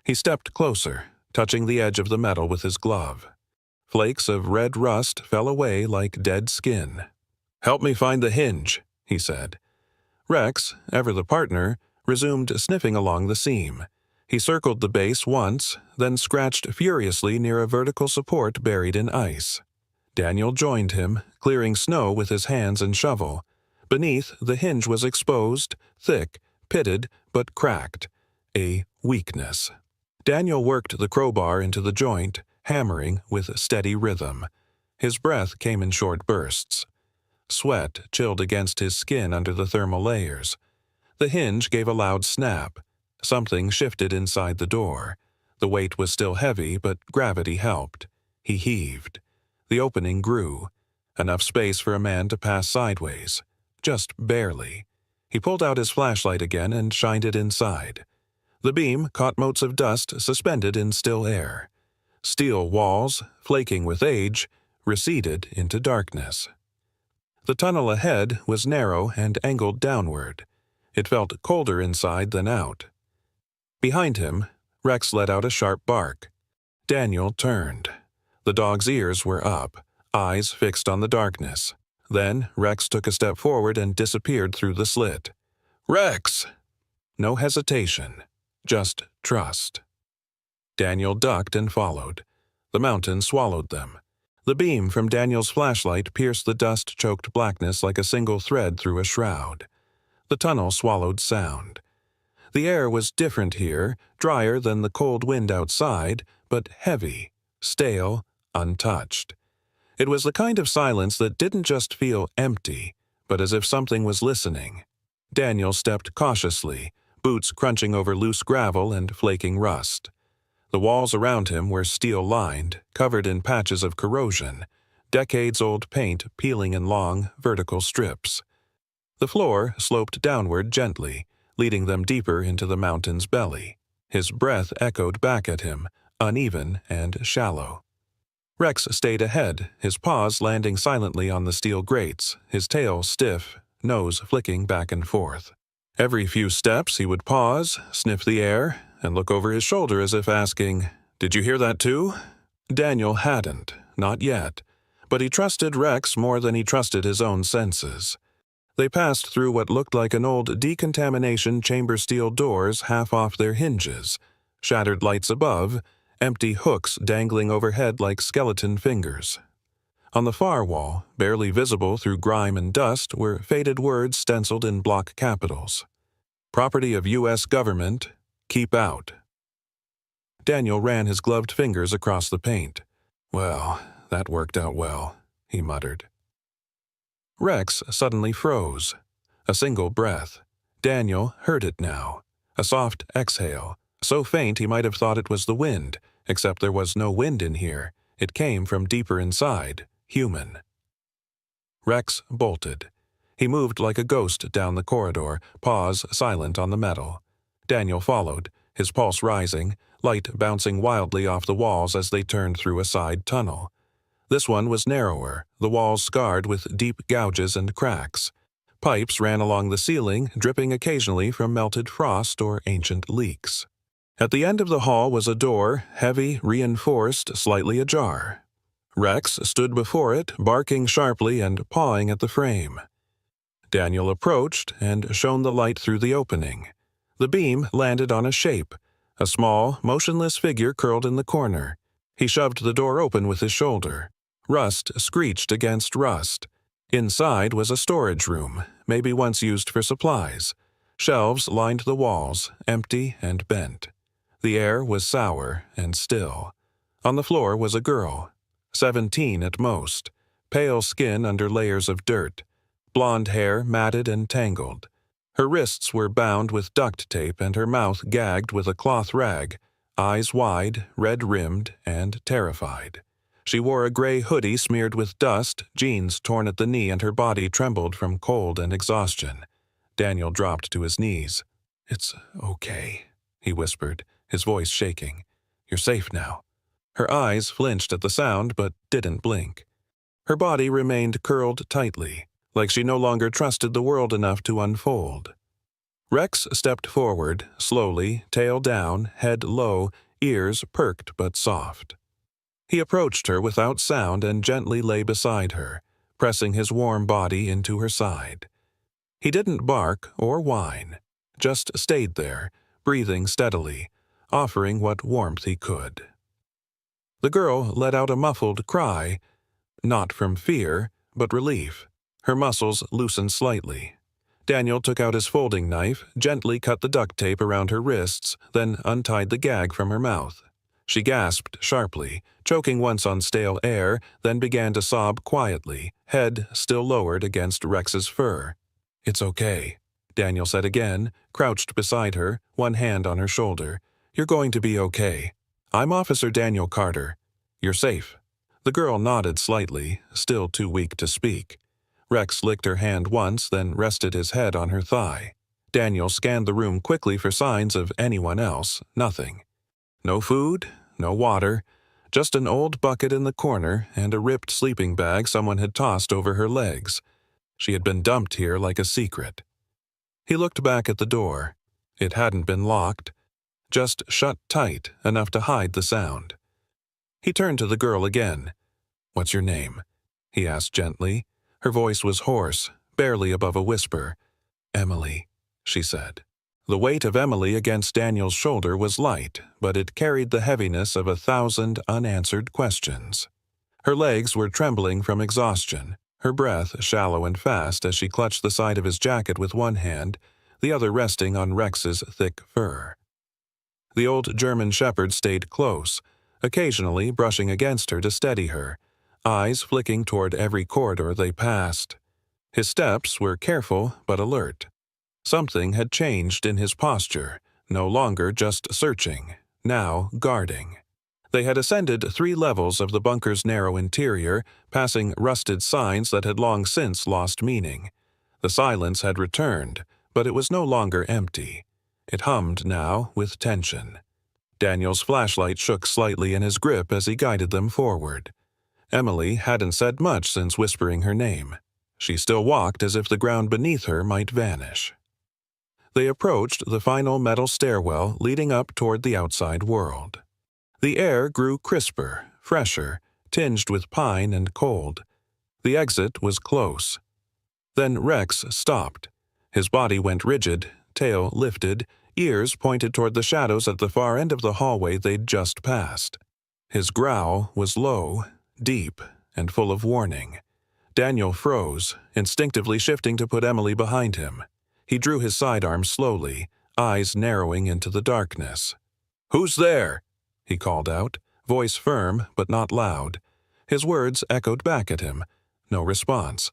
He stepped closer, touching the edge of the metal with his glove. Flakes of red rust fell away like dead skin. "Help me find the hinge," he said. Rex, ever the partner, resumed sniffing along the seam. He circled the base once, then scratched furiously near a vertical support buried in ice. Daniel joined him, clearing snow with his hands and shovel. Beneath, the hinge was exposed, thick, pitted, but cracked. A weakness. Daniel worked the crowbar into the joint, hammering with steady rhythm. His breath came in short bursts. Sweat chilled against his skin under the thermal layers. The hinge gave a loud snap. Something shifted inside the door. The weight was still heavy, but gravity helped. He heaved. The opening grew. Enough space for a man to pass sideways. Just barely. He pulled out his flashlight again and shined it inside. The beam caught motes of dust suspended in still air. Steel walls, flaking with age, receded into darkness. The tunnel ahead was narrow and angled downward. It felt colder inside than out. Behind him, Rex let out a sharp bark. Daniel turned. The dog's ears were up, eyes fixed on the darkness. Then Rex took a step forward and disappeared through the slit. "Rex!" No hesitation, just trust. Daniel ducked and followed. The mountain swallowed them. The beam from Daniel's flashlight pierced the dust-choked blackness like a single thread through a shroud. The tunnel swallowed sound. The air was different here, drier than the cold wind outside, but heavy, stale, untouched. It was the kind of silence that didn't just feel empty, but as if something was listening. Daniel stepped cautiously, boots crunching over loose gravel and flaking rust. The walls around him were steel-lined, covered in patches of corrosion, decades-old paint peeling in long, vertical strips. The floor sloped downward gently, leading them deeper into the mountain's belly. His breath echoed back at him, uneven and shallow. Rex stayed ahead, his paws landing silently on the steel grates, his tail stiff, nose flicking back and forth. Every few steps he would pause, sniff the air, and look over his shoulder as if asking, "Did you hear that too?" Daniel hadn't, not yet, but he trusted Rex more than he trusted his own senses. They passed through what looked like an old decontamination chamber steel doors half off their hinges, shattered lights above, empty hooks dangling overhead like skeleton fingers. On the far wall, barely visible through grime and dust, were faded words stenciled in block capitals. "Property of U.S. government. Keep out." Daniel ran his gloved fingers across the paint. "Well, that worked out well," he muttered. Rex suddenly froze. A single breath. Daniel heard it now. A soft exhale, so faint he might have thought it was the wind, except there was no wind in here. It came from deeper inside, human. Rex bolted. He moved like a ghost down the corridor, paws silent on the metal. Daniel followed, his pulse rising, light bouncing wildly off the walls as they turned through a side tunnel. This one was narrower, the walls scarred with deep gouges and cracks. Pipes ran along the ceiling, dripping occasionally from melted frost or ancient leaks. At the end of the hall was a door, heavy, reinforced, slightly ajar. Rex stood before it, barking sharply and pawing at the frame. Daniel approached and shone the light through the opening. The beam landed on a shape, a small, motionless figure curled in the corner. He shoved the door open with his shoulder. Rust screeched against rust. Inside was a storage room, maybe once used for supplies. Shelves lined the walls, empty and bent. The air was sour and still. On the floor was a girl, 17 at most, pale skin under layers of dirt, blonde hair matted and tangled. Her wrists were bound with duct tape and her mouth gagged with a cloth rag, eyes wide, red-rimmed, and terrified. She wore a gray hoodie smeared with dust, jeans torn at the knee, and her body trembled from cold and exhaustion. Daniel dropped to his knees. "It's okay," he whispered, his voice shaking. "You're safe now." Her eyes flinched at the sound but didn't blink. Her body remained curled tightly, like she no longer trusted the world enough to unfold. Rex stepped forward, slowly, tail down, head low, ears perked but soft. He approached her without sound and gently lay beside her, pressing his warm body into her side. He didn't bark or whine, just stayed there, breathing steadily, offering what warmth he could. The girl let out a muffled cry, not from fear, but relief. Her muscles loosened slightly. Daniel took out his folding knife, gently cut the duct tape around her wrists, then untied the gag from her mouth. She gasped sharply, choking once on stale air, then began to sob quietly, head still lowered against Rex's fur. "It's okay," Daniel said again, crouched beside her, one hand on her shoulder. "You're going to be okay. I'm Officer Daniel Carter. You're safe." The girl nodded slightly, still too weak to speak. Rex licked her hand once, then rested his head on her thigh. Daniel scanned the room quickly for signs of anyone else. Nothing. No food, no water, just an old bucket in the corner and a ripped sleeping bag someone had tossed over her legs. She had been dumped here like a secret. He looked back at the door. It hadn't been locked, just shut tight enough to hide the sound. He turned to the girl again. "What's your name?" he asked gently. Her voice was hoarse, barely above a whisper. "Emily," she said. The weight of Emily against Daniel's shoulder was light, but it carried the heaviness of 1,000 unanswered questions. Her legs were trembling from exhaustion, her breath shallow and fast as she clutched the side of his jacket with one hand, the other resting on Rex's thick fur. The old German shepherd stayed close, occasionally brushing against her to steady her, eyes flicking toward every corridor they passed. His steps were careful but alert. Something had changed in his posture, no longer just searching, now guarding. They had ascended 3 levels of the bunker's narrow interior, passing rusted signs that had long since lost meaning. The silence had returned, but it was no longer empty. It hummed now with tension. Daniel's flashlight shook slightly in his grip as he guided them forward. Emily hadn't said much since whispering her name. She still walked as if the ground beneath her might vanish. They approached the final metal stairwell leading up toward the outside world. The air grew crisper, fresher, tinged with pine and cold. The exit was close. Then Rex stopped. His body went rigid, tail lifted, ears pointed toward the shadows at the far end of the hallway they'd just passed. His growl was low, deep, and full of warning. Daniel froze, instinctively shifting to put Emily behind him. He drew his sidearm slowly, eyes narrowing into the darkness. "Who's there?" he called out, voice firm but not loud. His words echoed back at him. No response.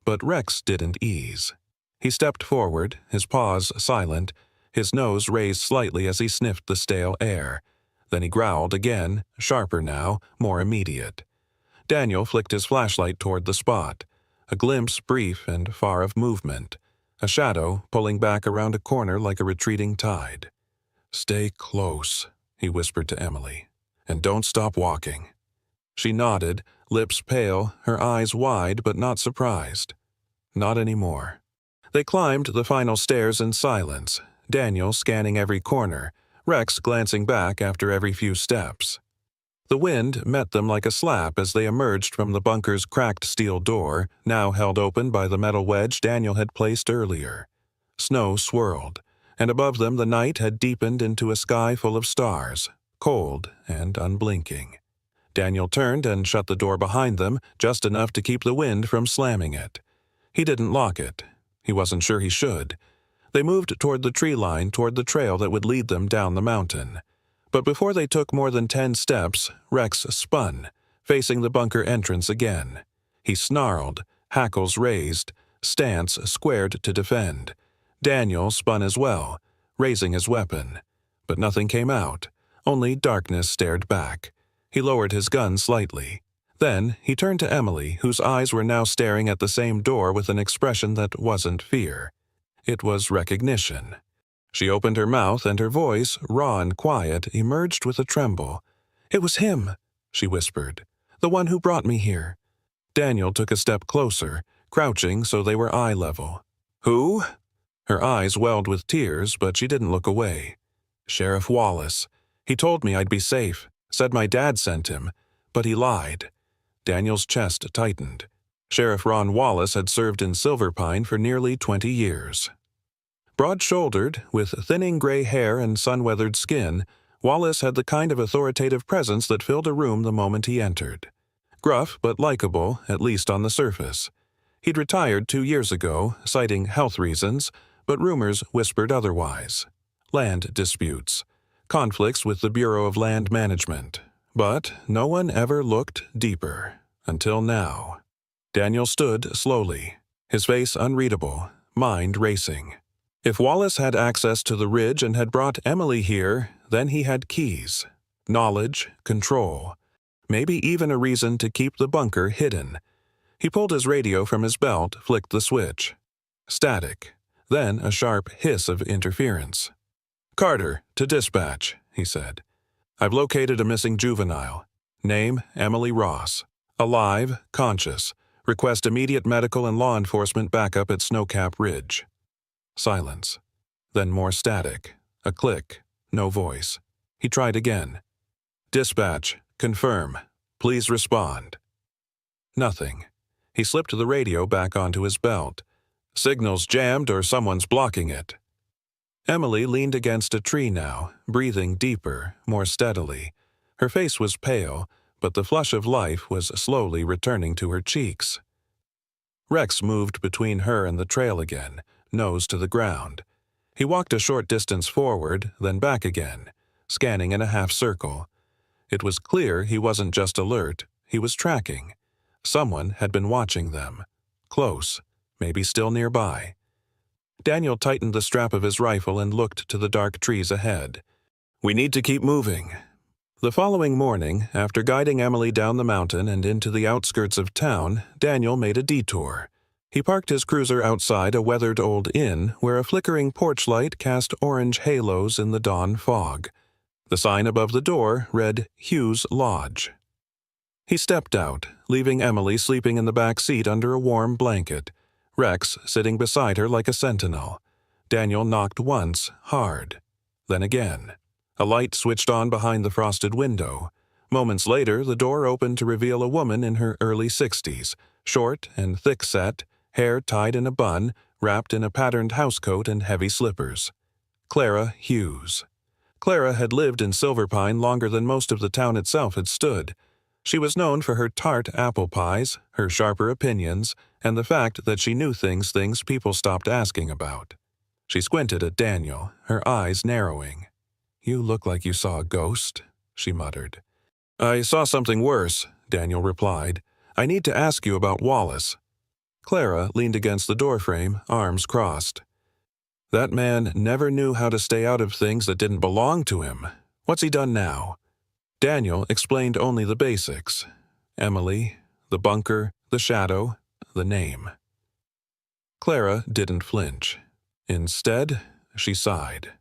But Rex didn't ease. He stepped forward, his paws silent, his nose raised slightly as he sniffed the stale air. Then he growled again, sharper now, more immediate. Daniel flicked his flashlight toward the spot. A glimpse brief and far of movement. A shadow pulling back around a corner like a retreating tide. "Stay close," he whispered to Emily, "and don't stop walking." She nodded, lips pale, her eyes wide but not surprised. Not anymore. They climbed the final stairs in silence, Daniel scanning every corner, Rex glancing back after every few steps. The wind met them like a slap as they emerged from the bunker's cracked steel door, now held open by the metal wedge Daniel had placed earlier. Snow swirled, and above them the night had deepened into a sky full of stars, cold and unblinking. Daniel turned and shut the door behind them, just enough to keep the wind from slamming it. He didn't lock it. He wasn't sure he should. They moved toward the tree line, toward the trail that would lead them down the mountain. But before they took more than 10 steps, Rex spun, facing the bunker entrance again. He snarled, hackles raised, stance squared to defend. Daniel spun as well, raising his weapon. But nothing came out, only darkness stared back. He lowered his gun slightly. Then he turned to Emily, whose eyes were now staring at the same door with an expression that wasn't fear. It was recognition. She opened her mouth, and her voice, raw and quiet, emerged with a tremble. "It was him," she whispered. "The one who brought me here." Daniel took a step closer, crouching so they were eye level. "Who?" Her eyes welled with tears, but she didn't look away. "Sheriff Wallace. He told me I'd be safe, said my dad sent him, but he lied." Daniel's chest tightened. Sheriff Ron Wallace had served in Silverpine for nearly 20 years. Broad-shouldered, with thinning gray hair and sun-weathered skin, Wallace had the kind of authoritative presence that filled a room the moment he entered. Gruff but likable, at least on the surface. He'd retired 2 years ago, citing health reasons, but rumors whispered otherwise. Land disputes. Conflicts with the Bureau of Land Management. But no one ever looked deeper. Until now. Daniel stood slowly, his face unreadable, mind racing. If Wallace had access to the ridge and had brought Emily here, then he had keys, knowledge, control, maybe even a reason to keep the bunker hidden. He pulled his radio from his belt, flicked the switch. Static, then a sharp hiss of interference. "Carter, to dispatch," he said. "I've located a missing juvenile. Name, Emily Ross. Alive, conscious. Request immediate medical and law enforcement backup at Snowcap Ridge." Silence. Then more static. A click. No voice. He tried again. "Dispatch. Confirm. Please respond." Nothing. He slipped the radio back onto his belt. "Signal's jammed or someone's blocking it." Emily leaned against a tree now, breathing deeper, more steadily. Her face was pale, but the flush of life was slowly returning to her cheeks. Rex moved between her and the trail again, nose to the ground. He walked a short distance forward, then back again, scanning in a half circle. It was clear he wasn't just alert, he was tracking. Someone had been watching them. Close, maybe still nearby. Daniel tightened the strap of his rifle and looked to the dark trees ahead. "We need to keep moving." The following morning, after guiding Emily down the mountain and into the outskirts of town, Daniel made a detour. He parked his cruiser outside a weathered old inn where a flickering porch light cast orange halos in the dawn fog. The sign above the door read Hughes Lodge. He stepped out, leaving Emily sleeping in the back seat under a warm blanket, Rex sitting beside her like a sentinel. Daniel knocked once, hard. Then again. A light switched on behind the frosted window. Moments later, the door opened to reveal a woman in her early 60s, short and thick-set, hair tied in a bun, wrapped in a patterned housecoat and heavy slippers. Clara Hughes. Clara had lived in Silverpine longer than most of the town itself had stood. She was known for her tart apple pies, her sharper opinions, and the fact that she knew things people stopped asking about. She squinted at Daniel, her eyes narrowing. "You look like you saw a ghost," she muttered. "I saw something worse," Daniel replied. "I need to ask you about Wallace." Clara leaned against the doorframe, arms crossed. "That man never knew how to stay out of things that didn't belong to him. What's he done now?" Daniel explained only the basics. Emily, the bunker, the shadow, the name. Clara didn't flinch. Instead, she sighed.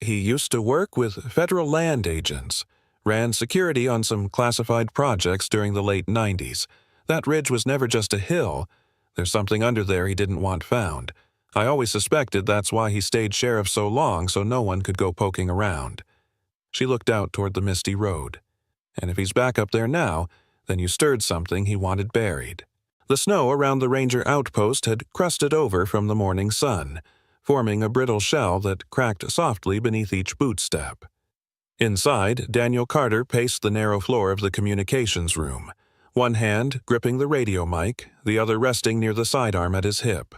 "He used to work with federal land agents, ran security on some classified projects during the late 90s. That ridge was never just a hill. There's something under there he didn't want found. I always suspected that's why he stayed sheriff so long, so no one could go poking around." She looked out toward the misty road. "And if he's back up there now, then you stirred something he wanted buried." The snow around the ranger outpost had crusted over from the morning sun, forming a brittle shell that cracked softly beneath each boot step. Inside, Daniel Carter paced the narrow floor of the communications room, one hand gripping the radio mic, the other resting near the sidearm at his hip.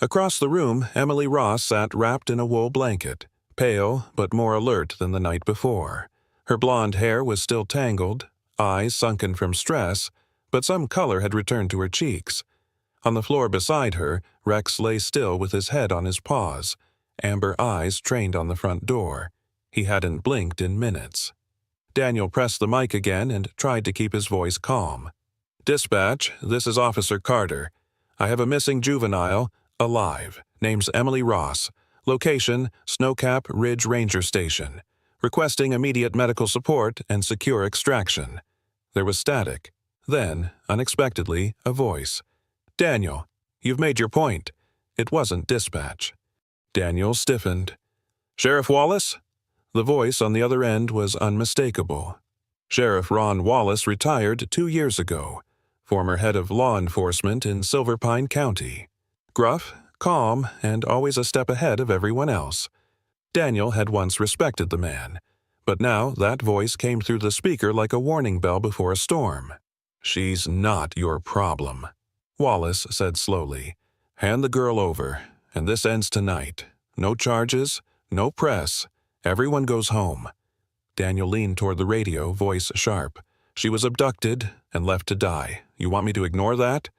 Across the room, Emily Ross sat wrapped in a wool blanket, pale but more alert than the night before. Her blonde hair was still tangled, eyes sunken from stress, but some color had returned to her cheeks. On the floor beside her, Rex lay still with his head on his paws, amber eyes trained on the front door. He hadn't blinked in minutes. Daniel pressed the mic again and tried to keep his voice calm. "Dispatch, this is Officer Carter. I have a missing juvenile, alive. Name's Emily Ross. Location, Snowcap Ridge Ranger Station. Requesting immediate medical support and secure extraction. There was static. Then, unexpectedly, a voice. Daniel, you've made your point. It wasn't dispatch. Daniel stiffened. Sheriff Wallace? The voice on the other end was unmistakable. Sheriff Ron Wallace retired 2 years ago, former head of law enforcement in Silver Pine County. Gruff, calm, and always a step ahead of everyone else. Daniel had once respected the man, but now that voice came through the speaker like a warning bell before a storm. She's not your problem, Wallace said slowly. Hand the girl over, and this ends tonight. No charges, no press. Everyone goes home. Daniel leaned toward the radio, voice sharp. She was abducted and left to die. You want me to ignore that?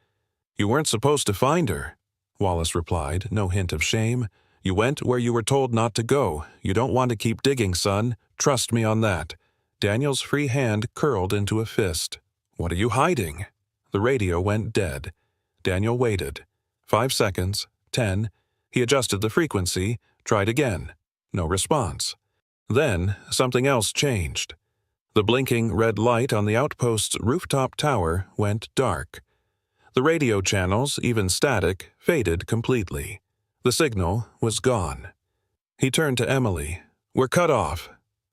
You weren't supposed to find her, Wallace replied, no hint of shame. You went where you were told not to go. You don't want to keep digging, son. Trust me on that. Daniel's free hand curled into a fist. What are you hiding? The radio went dead. Daniel waited. 5 seconds, 10. He adjusted the frequency, tried again. No response. Then something else changed. The blinking red light on the outpost's rooftop tower went dark. The radio channels, even static, faded completely. The signal was gone. He turned to Emily. We're cut off.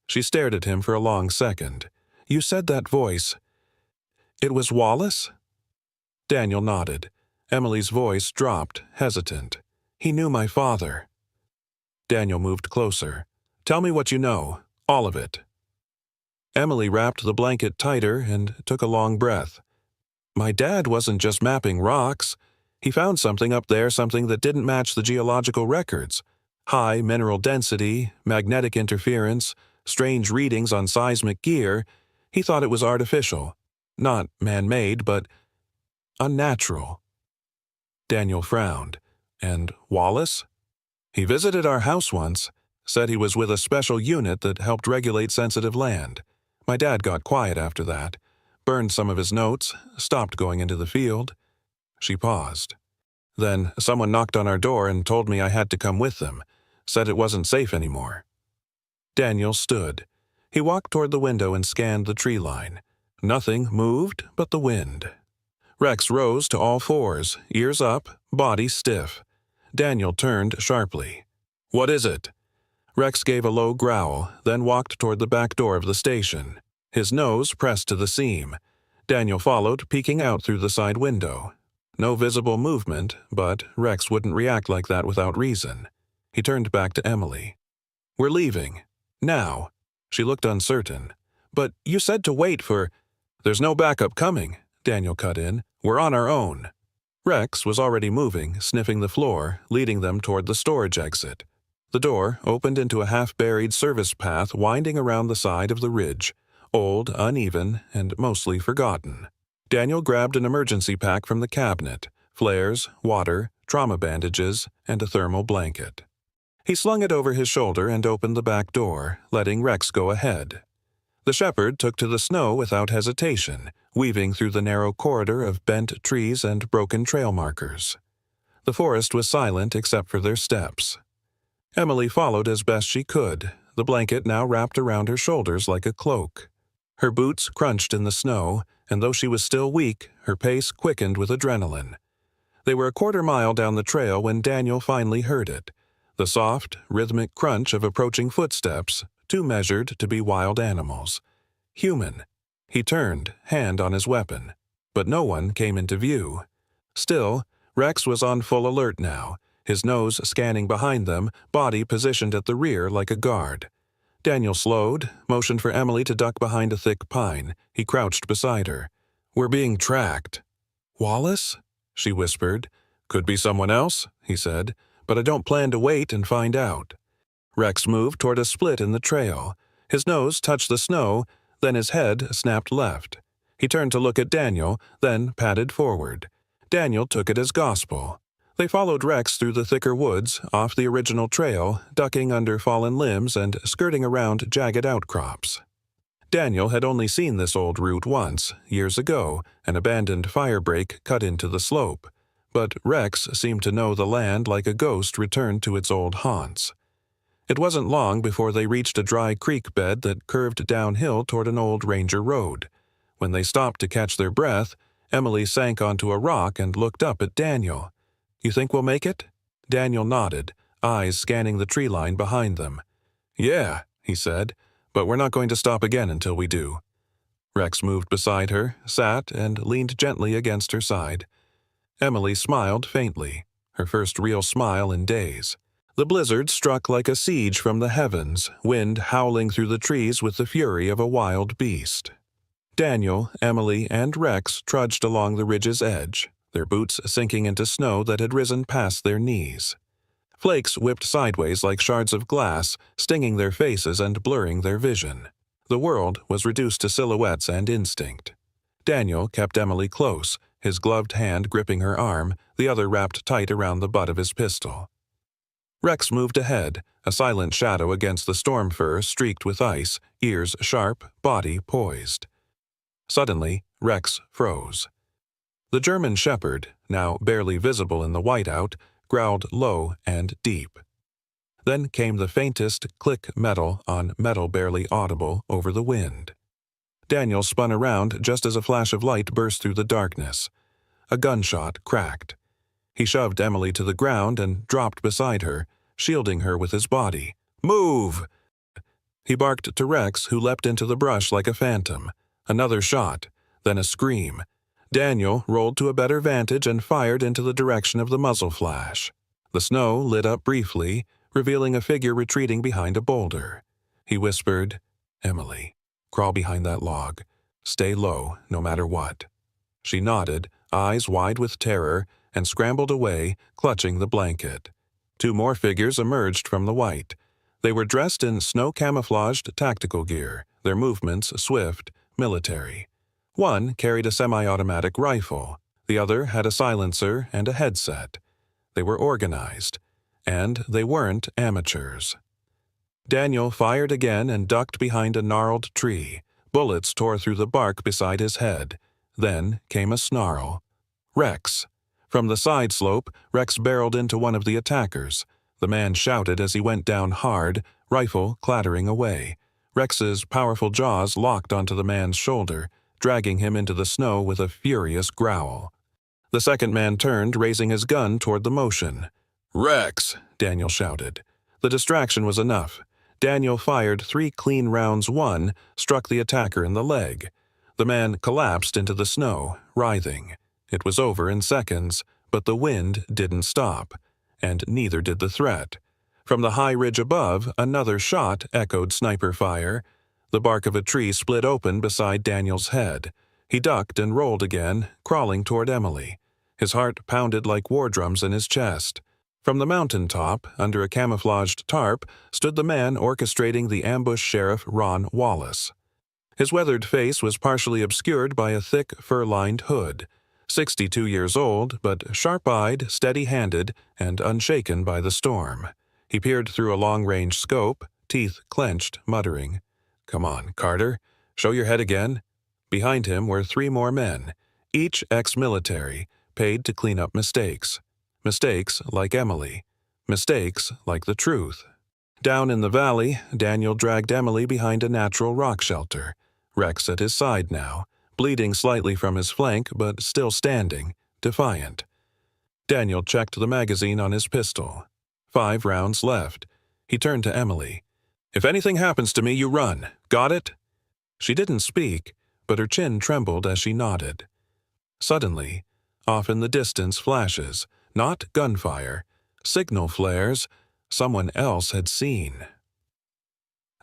She stared at him for a long second. You said that voice. It was Wallace? Daniel nodded. Emily's voice dropped, hesitant. He knew my father. Daniel moved closer. Tell me what you know. All of it. Emily wrapped the blanket tighter and took a long breath. My dad wasn't just mapping rocks. He found something up there, something that didn't match the geological records. High mineral density, magnetic interference, strange readings on seismic gear. He thought it was artificial. Not man-made, but unnatural. Daniel frowned. And Wallace? He visited our house once, said he was with a special unit that helped regulate sensitive land. My dad got quiet after that, burned some of his notes, stopped going into the field. She paused. Then someone knocked on our door and told me I had to come with them, said it wasn't safe anymore. Daniel stood. He walked toward the window and scanned the tree line. Nothing moved but the wind. Rex rose to all fours, ears up, body stiff. Daniel turned sharply. What is it? Rex gave a low growl, then walked toward the back door of the station. His nose pressed to the seam. Daniel followed, peeking out through the side window. No visible movement, but Rex wouldn't react like that without reason. He turned back to Emily. We're leaving. Now. She looked uncertain. But you said to wait for... There's no backup coming, Daniel cut in. We're on our own. Rex was already moving, sniffing the floor, leading them toward the storage exit. The door opened into a half-buried service path winding around the side of the ridge, old, uneven, and mostly forgotten. Daniel grabbed an emergency pack from the cabinet, flares, water, trauma bandages, and a thermal blanket. He slung it over his shoulder and opened the back door, letting Rex go ahead. The shepherd took to the snow without hesitation, weaving through the narrow corridor of bent trees and broken trail markers. The forest was silent except for their steps. Emily followed as best she could, the blanket now wrapped around her shoulders like a cloak. Her boots crunched in the snow, and though she was still weak, her pace quickened with adrenaline. They were a quarter-mile down the trail when Daniel finally heard it, the soft, rhythmic crunch of approaching footsteps, too measured to be wild animals. Human. He turned, hand on his weapon. But no one came into view. Still, Rex was on full alert now, his nose scanning behind them, body positioned at the rear like a guard. Daniel slowed, motioned for Emily to duck behind a thick pine. He crouched beside her. We're being tracked. Wallace? She whispered. Could be someone else, he said, but I don't plan to wait and find out. Rex moved toward a split in the trail. His nose touched the snow, then his head snapped left. He turned to look at Daniel, then padded forward. Daniel took it as gospel. They followed Rex through the thicker woods, off the original trail, ducking under fallen limbs and skirting around jagged outcrops. Daniel had only seen this old route once, years ago, an abandoned fire break cut into the slope. But Rex seemed to know the land like a ghost returned to its old haunts. It wasn't long before they reached a dry creek bed that curved downhill toward an old ranger road. When they stopped to catch their breath, Emily sank onto a rock and looked up at Daniel. "You think we'll make it?" Daniel nodded, eyes scanning the tree line behind them. "Yeah," he said, "but we're not going to stop again until we do." Rex moved beside her, sat, and leaned gently against her side. Emily smiled faintly, her first real smile in days. The blizzard struck like a siege from the heavens, wind howling through the trees with the fury of a wild beast. Daniel, Emily, and Rex trudged along the ridge's edge, their boots sinking into snow that had risen past their knees. Flakes whipped sideways like shards of glass, stinging their faces and blurring their vision. The world was reduced to silhouettes and instinct. Daniel kept Emily close, his gloved hand gripping her arm, the other wrapped tight around the butt of his pistol. Rex moved ahead, a silent shadow against the storm fur streaked with ice, ears sharp, body poised. Suddenly, Rex froze. The German shepherd, now barely visible in the whiteout, growled low and deep. Then came the faintest click metal on metal barely audible over the wind. Daniel spun around just as a flash of light burst through the darkness. A gunshot cracked. He shoved Emily to the ground and dropped beside her, shielding her with his body. "Move!" He barked to Rex, who leapt into the brush like a phantom. Another shot, then a scream. Daniel rolled to a better vantage and fired into the direction of the muzzle flash. The snow lit up briefly, revealing a figure retreating behind a boulder. He whispered, "Emily, crawl behind that log. Stay low, no matter what." She nodded, eyes wide with terror, and scrambled away, clutching the blanket. Two more figures emerged from the white. They were dressed in snow-camouflaged tactical gear, their movements swift, military. One carried a semi-automatic rifle. The other had a silencer and a headset. They were organized. And they weren't amateurs. Daniel fired again and ducked behind a gnarled tree. Bullets tore through the bark beside his head. Then came a snarl. "Rex!" From the side slope, Rex barreled into one of the attackers. The man shouted as he went down hard, rifle clattering away. Rex's powerful jaws locked onto the man's shoulder, dragging him into the snow with a furious growl. The second man turned, raising his gun toward the motion. "Rex!" Daniel shouted. The distraction was enough. Daniel fired 3 clean rounds. One struck the attacker in the leg. The man collapsed into the snow, writhing. It was over in seconds, but the wind didn't stop, and neither did the threat. From the high ridge above, another shot echoed sniper fire. The bark of a tree split open beside Daniel's head. He ducked and rolled again, crawling toward Emily. His heart pounded like war drums in his chest. From the mountaintop, under a camouflaged tarp, stood the man orchestrating the ambush sheriff Ron Wallace. His weathered face was partially obscured by a thick, fur-lined hood. 62 years old, but sharp-eyed, steady-handed, and unshaken by the storm. He peered through a long-range scope, teeth clenched, muttering, "Come on, Carter. Show your head again." Behind him were 3 more men, each ex-military, paid to clean up mistakes. Mistakes like Emily. Mistakes like the truth. Down in the valley, Daniel dragged Emily behind a natural rock shelter. Rex at his side now, bleeding slightly from his flank but still standing, defiant. Daniel checked the magazine on his pistol. 5 rounds left. He turned to Emily. "If anything happens to me, you run. Got it?" She didn't speak, but her chin trembled as she nodded. Suddenly, off in the distance flashes, not gunfire, signal flares, someone else had seen.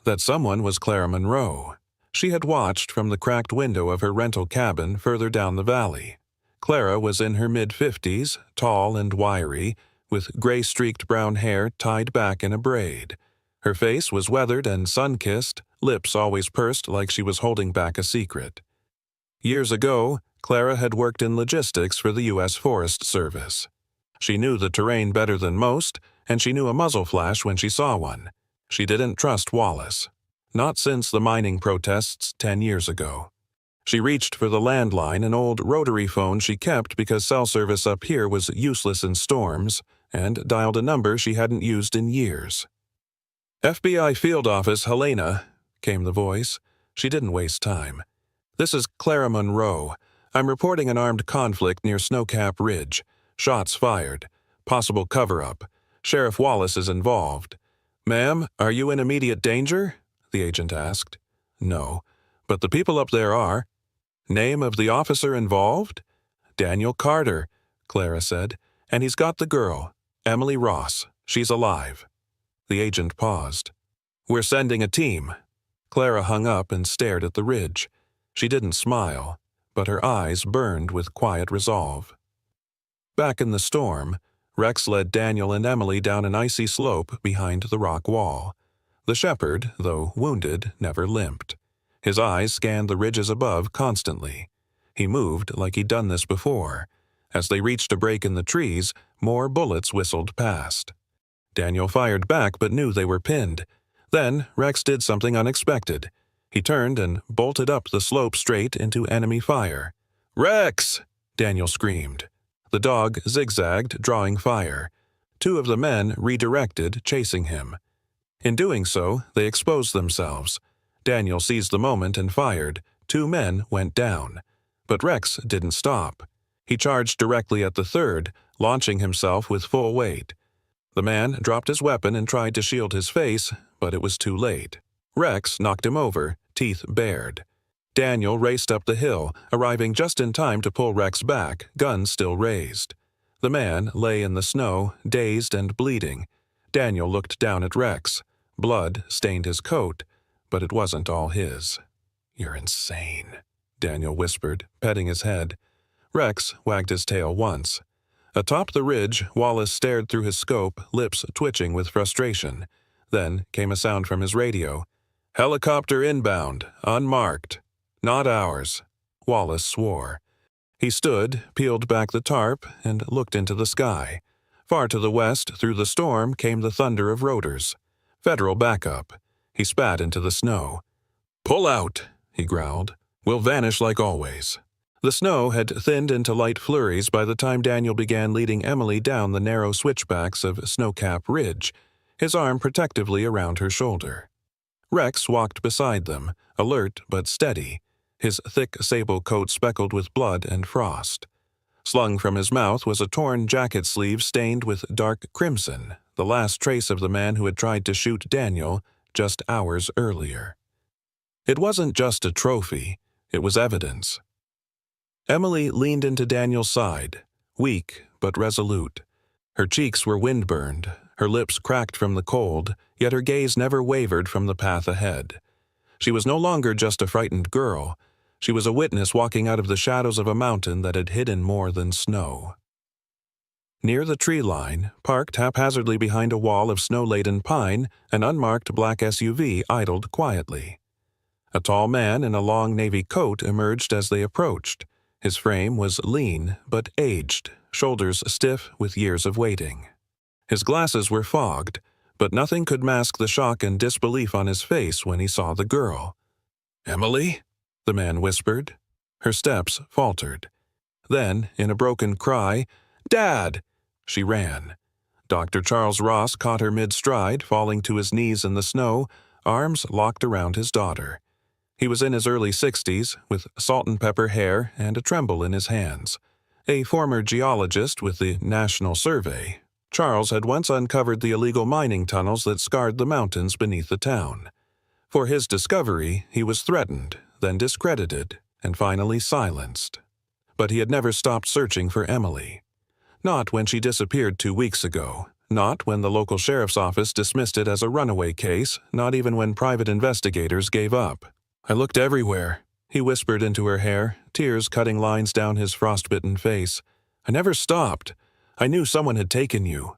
That someone was Clara Monroe. She had watched from the cracked window of her rental cabin further down the valley. Clara was in her mid-50s, tall and wiry, with gray-streaked brown hair tied back in a braid. Her face was weathered and sun-kissed, lips always pursed like she was holding back a secret. Years ago, Clara had worked in logistics for the U.S. Forest Service. She knew the terrain better than most, and she knew a muzzle flash when she saw one. She didn't trust Wallace. Not since the mining protests 10 years ago. She reached for the landline, an old rotary phone she kept because cell service up here was useless in storms, and dialed a number she hadn't used in years. FBI Field Office, Helena, came the voice. She didn't waste time. This is Clara Monroe. I'm reporting an armed conflict near Snowcap Ridge. Shots fired. Possible cover-up. Sheriff Wallace is involved. Ma'am, are you in immediate danger? The agent asked. No, but the people up there are. Name of the officer involved? Daniel Carter, Clara said, and he's got the girl, Emily Ross. She's alive. The agent paused. We're sending a team. Clara hung up and stared at the ridge. She didn't smile, but her eyes burned with quiet resolve. Back in the storm, Rex led Daniel and Emily down an icy slope behind the rock wall. The shepherd, though wounded, never limped. His eyes scanned the ridges above constantly. He moved like he'd done this before. As they reached a break in the trees, more bullets whistled past. Daniel fired back but knew they were pinned. Then Rex did something unexpected. He turned and bolted up the slope straight into enemy fire. "Rex!" Daniel screamed. The dog zigzagged, drawing fire. Two of the men redirected, chasing him. In doing so, they exposed themselves. Daniel seized the moment and fired. Two men went down. But Rex didn't stop. He charged directly at the third, launching himself with full weight. The man dropped his weapon and tried to shield his face, but it was too late. Rex knocked him over, teeth bared. Daniel raced up the hill, arriving just in time to pull Rex back, gun still raised. The man lay in the snow, dazed and bleeding. Daniel looked down at Rex. Blood stained his coat, but it wasn't all his. "You're insane," Daniel whispered, petting his head. Rex wagged his tail once. Atop the ridge, Wallace stared through his scope, lips twitching with frustration. Then came a sound from his radio. "Helicopter inbound, unmarked. Not ours." Wallace swore. He stood, peeled back the tarp, and looked into the sky. Far to the west, through the storm, came the thunder of rotors. Federal backup. He spat into the snow. "Pull out," he growled. "We'll vanish like always." The snow had thinned into light flurries by the time Daniel began leading Emily down the narrow switchbacks of Snowcap Ridge, his arm protectively around her shoulder. Rex walked beside them, alert but steady, his thick sable coat speckled with blood and frost. Slung from his mouth was a torn jacket sleeve stained with dark crimson, the last trace of the man who had tried to shoot Daniel just hours earlier. It wasn't just a trophy, it was evidence. Emily leaned into Daniel's side, weak but resolute. Her cheeks were windburned, her lips cracked from the cold, yet her gaze never wavered from the path ahead. She was no longer just a frightened girl. She was a witness walking out of the shadows of a mountain that had hidden more than snow. Near the tree line, parked haphazardly behind a wall of snow-laden pine, an unmarked black SUV idled quietly. A tall man in a long navy coat emerged as they approached. His frame was lean but aged, shoulders stiff with years of waiting. His glasses were fogged, but nothing could mask the shock and disbelief on his face when he saw the girl. "Emily?" the man whispered. Her steps faltered. Then, in a broken cry, "Dad!" she ran. Dr. Charles Ross caught her mid-stride, falling to his knees in the snow, arms locked around his daughter. He was in his early 60s, with salt-and-pepper hair and a tremble in his hands. A former geologist with the National Survey, Charles had once uncovered the illegal mining tunnels that scarred the mountains beneath the town. For his discovery, he was threatened, then discredited, and finally silenced. But he had never stopped searching for Emily. Not when she disappeared 2 weeks ago. Not when the local sheriff's office dismissed it as a runaway case, not even when private investigators gave up. "I looked everywhere," he whispered into her hair, tears cutting lines down his frostbitten face. "I never stopped. I knew someone had taken you."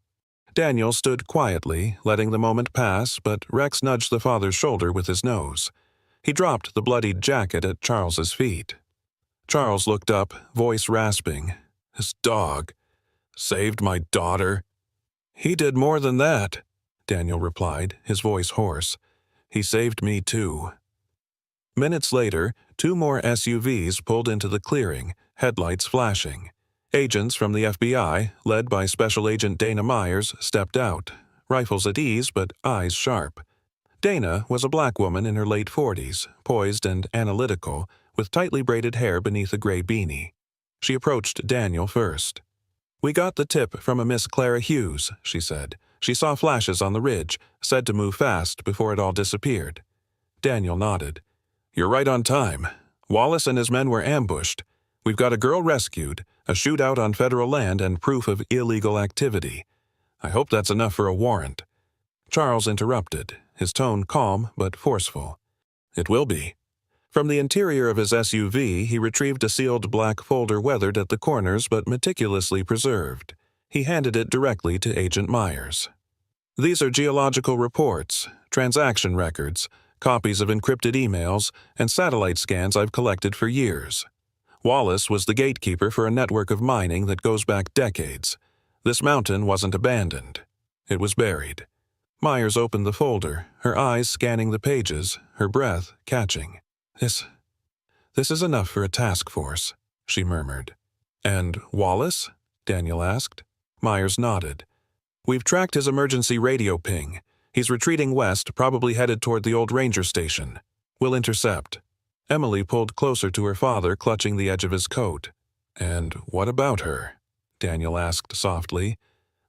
Daniel stood quietly, letting the moment pass, but Rex nudged the father's shoulder with his nose. He dropped the bloodied jacket at Charles's feet. Charles looked up, voice rasping. "His dog saved my daughter." "He did more than that," Daniel replied, his voice hoarse. "He saved me too." Minutes later, 2 more SUVs pulled into the clearing, headlights flashing. Agents from the FBI, led by Special Agent Dana Myers, stepped out, rifles at ease but eyes sharp. Dana was a black woman in her late 40s, poised and analytical, with tightly braided hair beneath a gray beanie. She approached Daniel first. "We got the tip from a Miss Clara Hughes," she said. "She saw flashes on the ridge, said to move fast before it all disappeared." Daniel nodded. "You're right on time. Wallace and his men were ambushed. We've got a girl rescued, a shootout on federal land, and proof of illegal activity. I hope that's enough for a warrant." Charles interrupted, his tone calm but forceful. "It will be." From the interior of his SUV, he retrieved a sealed black folder weathered at the corners but meticulously preserved. He handed it directly to Agent Myers. "These are geological reports, transaction records, copies of encrypted emails, and satellite scans I've collected for years. Wallace was the gatekeeper for a network of mining that goes back decades. This mountain wasn't abandoned. It was buried." Myers opened the folder, her eyes scanning the pages, her breath catching. This is enough for a task force," she murmured. "And Wallace?" Daniel asked. Myers nodded. "We've tracked his emergency radio ping. He's retreating west, probably headed toward the old ranger station. We'll intercept." Emily pulled closer to her father, clutching the edge of his coat. "And what about her?" Daniel asked softly.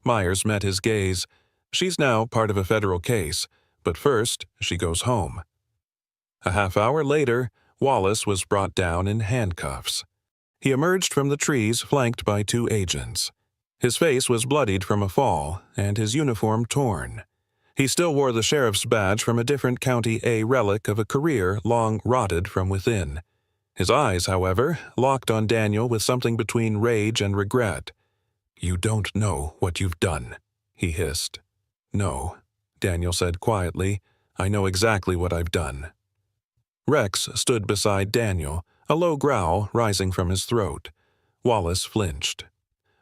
Myers met his gaze. "She's now part of a federal case, but first she goes home." A half hour later, Wallace was brought down in handcuffs. He emerged from the trees flanked by 2 agents. His face was bloodied from a fall, and his uniform torn. He still wore the sheriff's badge from a different County A relic of a career long rotted from within. His eyes, however, locked on Daniel with something between rage and regret. "You don't know what you've done," he hissed. "No," Daniel said quietly. "I know exactly what I've done." Rex stood beside Daniel, a low growl rising from his throat. Wallace flinched.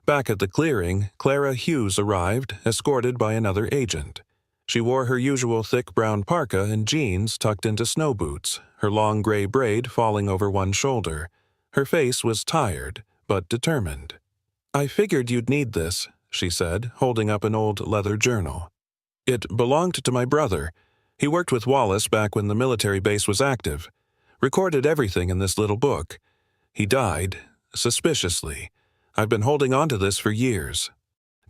Back at the clearing, Clara Hughes arrived, escorted by another agent. She wore her usual thick brown parka and jeans tucked into snow boots, her long gray braid falling over one shoulder. Her face was tired, but determined. "I figured you'd need this," she said, holding up an old leather journal. "It belonged to my brother. He worked with Wallace back when the military base was active. Recorded everything in this little book. He died, suspiciously. I've been holding on to this for years."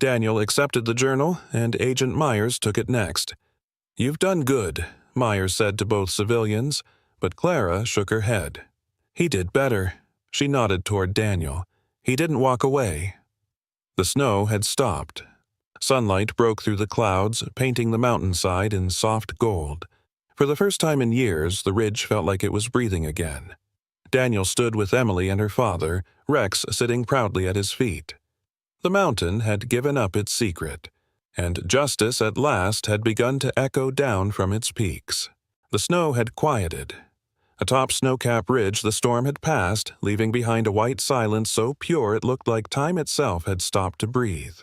Daniel accepted the journal, and Agent Myers took it next. "You've done good," Myers said to both civilians, but Clara shook her head. "He did better." She nodded toward Daniel. "He didn't walk away." The snow had stopped. Sunlight broke through the clouds, painting the mountainside in soft gold. For the first time in years, the ridge felt like it was breathing again. Daniel stood with Emily and her father, Rex sitting proudly at his feet. The mountain had given up its secret, and justice at last had begun to echo down from its peaks. The snow had quieted. Atop Snowcap Ridge the storm had passed, leaving behind a white silence so pure it looked like time itself had stopped to breathe.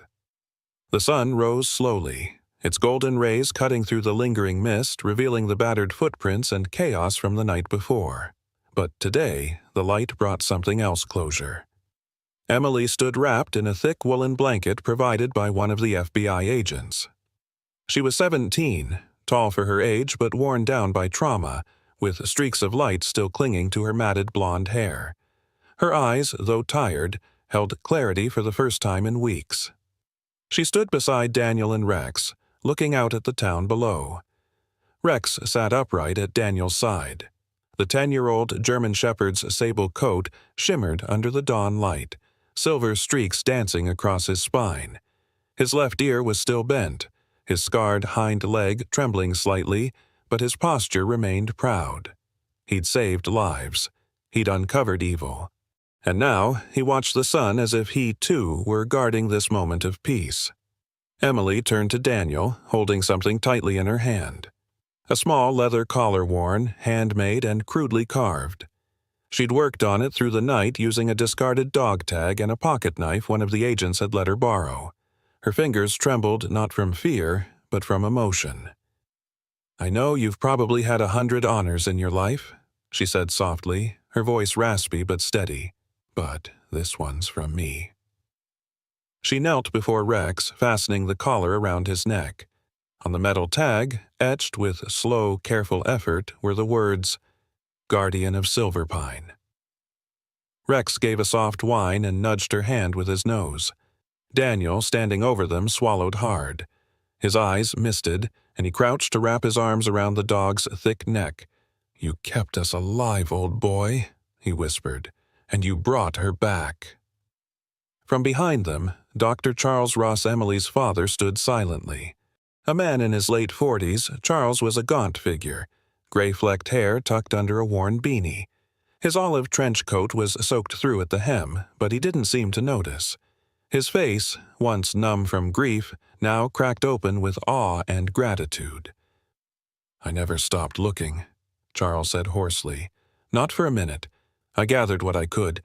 The sun rose slowly, its golden rays cutting through the lingering mist, revealing the battered footprints and chaos from the night before. But today, the light brought something else closure. Emily stood wrapped in a thick woolen blanket provided by one of the FBI agents. She was 17, tall for her age but worn down by trauma, with streaks of light still clinging to her matted blonde hair. Her eyes, though tired, held clarity for the first time in weeks. She stood beside Daniel and Rex, looking out at the town below. Rex sat upright at Daniel's side. The 10-year-old German Shepherd's sable coat shimmered under the dawn light, silver streaks dancing across his spine. His left ear was still bent, his scarred hind leg trembling slightly, but his posture remained proud. He'd saved lives. He'd uncovered evil. And now he watched the sun as if he, too, were guarding this moment of peace. Emily turned to Daniel, holding something tightly in her hand. A small leather collar worn, handmade, and crudely carved. She'd worked on it through the night using a discarded dog tag and a pocket knife one of the agents had let her borrow. Her fingers trembled not from fear, but from emotion. "I know you've probably had 100 honors in your life," she said softly, her voice raspy but steady. "But this one's from me." She knelt before Rex, fastening the collar around his neck. On the metal tag, etched with slow, careful effort, were the words, "Guardian of Silverpine." Rex gave a soft whine and nudged her hand with his nose. Daniel, standing over them, swallowed hard. His eyes misted, and he crouched to wrap his arms around the dog's thick neck. "You kept us alive, old boy," he whispered, "and you brought her back." From behind them, Dr. Charles Ross Emily's father stood silently. A man in his late 40s, Charles was a gaunt figure, gray-flecked hair tucked under a worn beanie. His olive trench coat was soaked through at the hem, but he didn't seem to notice. His face, once numb from grief, now cracked open with awe and gratitude. "I never stopped looking," Charles said hoarsely. "Not for a minute. I gathered what I could.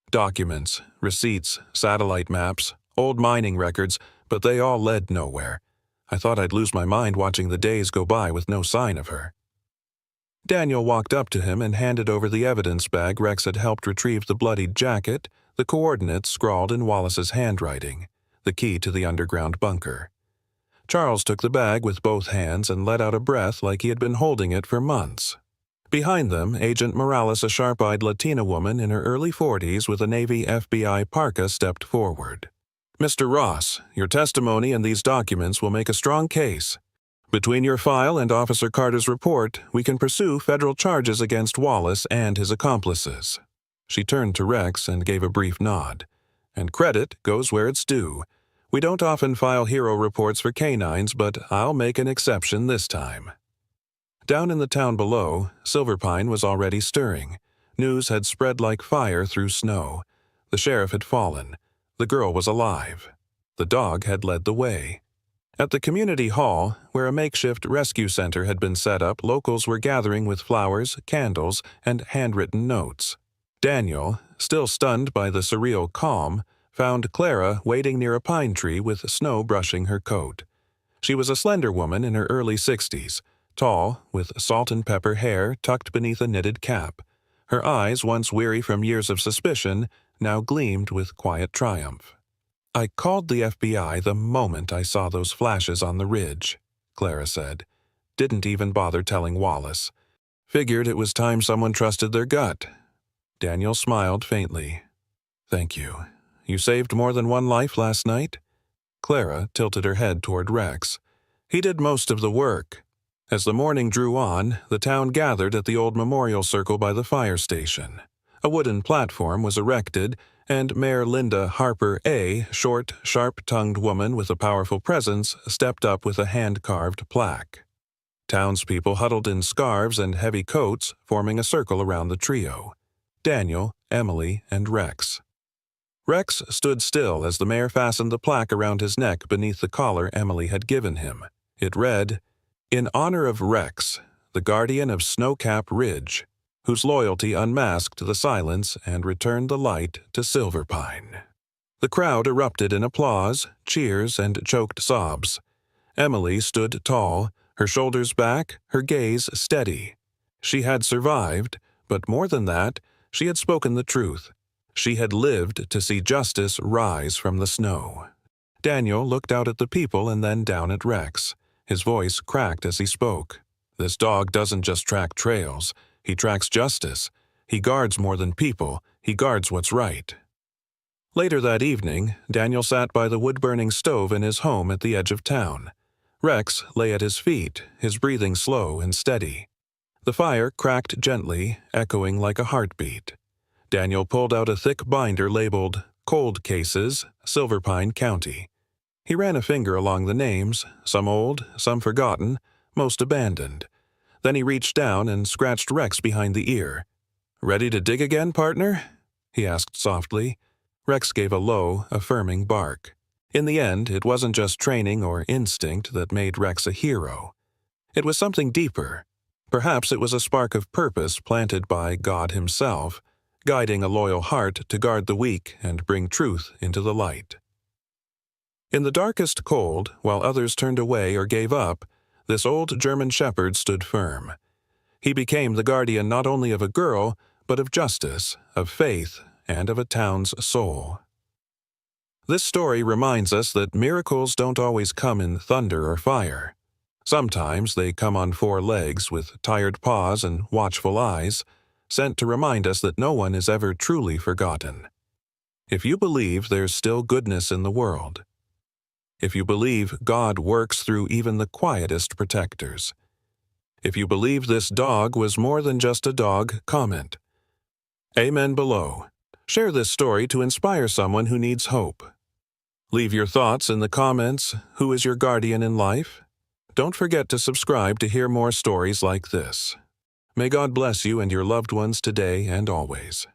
Documents, receipts, satellite maps, old mining records, but they all led nowhere. I thought I'd lose my mind watching the days go by with no sign of her." Daniel walked up to him and handed over the evidence bag Rex had helped retrieve, the bloodied jacket, the coordinates scrawled in Wallace's handwriting, the key to the underground bunker. Charles took the bag with both hands and let out a breath like he had been holding it for months. Behind them, Agent Morales, a sharp-eyed Latina woman in her early 40s with a Navy FBI parka, stepped forward. "Mr. Ross, your testimony and these documents will make a strong case. Between your file and Officer Carter's report, we can pursue federal charges against Wallace and his accomplices." She turned to Rex and gave a brief nod. "And credit goes where it's due. We don't often file hero reports for canines, but I'll make an exception this time." Down in the town below, Silverpine was already stirring. News had spread like fire through snow. The sheriff had fallen. The girl was alive. The dog had led the way. At the community hall, where a makeshift rescue center had been set up, locals were gathering with flowers, candles, and handwritten notes. Daniel, still stunned by the surreal calm, found Clara waiting near a pine tree with snow brushing her coat. She was a slender woman in her early 60s, tall, with salt and pepper hair tucked beneath a knitted cap. Her eyes, once weary from years of suspicion, now gleamed with quiet triumph. "I called the FBI the moment I saw those flashes on the ridge," Clara said. "Didn't even bother telling Wallace. Figured it was time someone trusted their gut." Daniel smiled faintly. "Thank you. You saved more than one life last night?" Clara tilted her head toward Rex. "He did most of the work." As the morning drew on, the town gathered at the old memorial circle by the fire station. A wooden platform was erected, and Mayor Linda Harper A., short, sharp-tongued woman with a powerful presence, stepped up with a hand-carved plaque. Townspeople huddled in scarves and heavy coats, forming a circle around the trio: Daniel, Emily, and Rex. Rex stood still as the mayor fastened the plaque around his neck beneath the collar Emily had given him. It read, "In honor of Rex, the guardian of Snowcap Ridge, whose loyalty unmasked the silence and returned the light to Silverpine." The crowd erupted in applause, cheers, and choked sobs. Emily stood tall, her shoulders back, her gaze steady. She had survived, but more than that, she had spoken the truth. She had lived to see justice rise from the snow. Daniel looked out at the people and then down at Rex. His voice cracked as he spoke. "This dog doesn't just track trails. He tracks justice. He guards more than people. He guards what's right." Later that evening, Daniel sat by the wood-burning stove in his home at the edge of town. Rex lay at his feet, his breathing slow and steady. The fire cracked gently, echoing like a heartbeat. Daniel pulled out a thick binder labeled "Cold Cases, Silverpine County." He ran a finger along the names, some old, some forgotten, most abandoned. Then he reached down and scratched Rex behind the ear. "Ready to dig again, partner?" he asked softly. Rex gave a low, affirming bark. In the end, it wasn't just training or instinct that made Rex a hero. It was something deeper. Perhaps it was a spark of purpose planted by God himself, guiding a loyal heart to guard the weak and bring truth into the light. In the darkest cold, while others turned away or gave up, this old German shepherd stood firm. He became the guardian not only of a girl, but of justice, of faith, and of a town's soul. This story reminds us that miracles don't always come in thunder or fire. Sometimes they come on four legs with tired paws and watchful eyes, sent to remind us that no one is ever truly forgotten. If you believe there's still goodness in the world, if you believe God works through even the quietest protectors, if you believe this dog was more than just a dog, comment. Amen below. Share this story to inspire someone who needs hope. Leave your thoughts in the comments. Who is your guardian in life? Don't forget to subscribe to hear more stories like this. May God bless you and your loved ones today and always.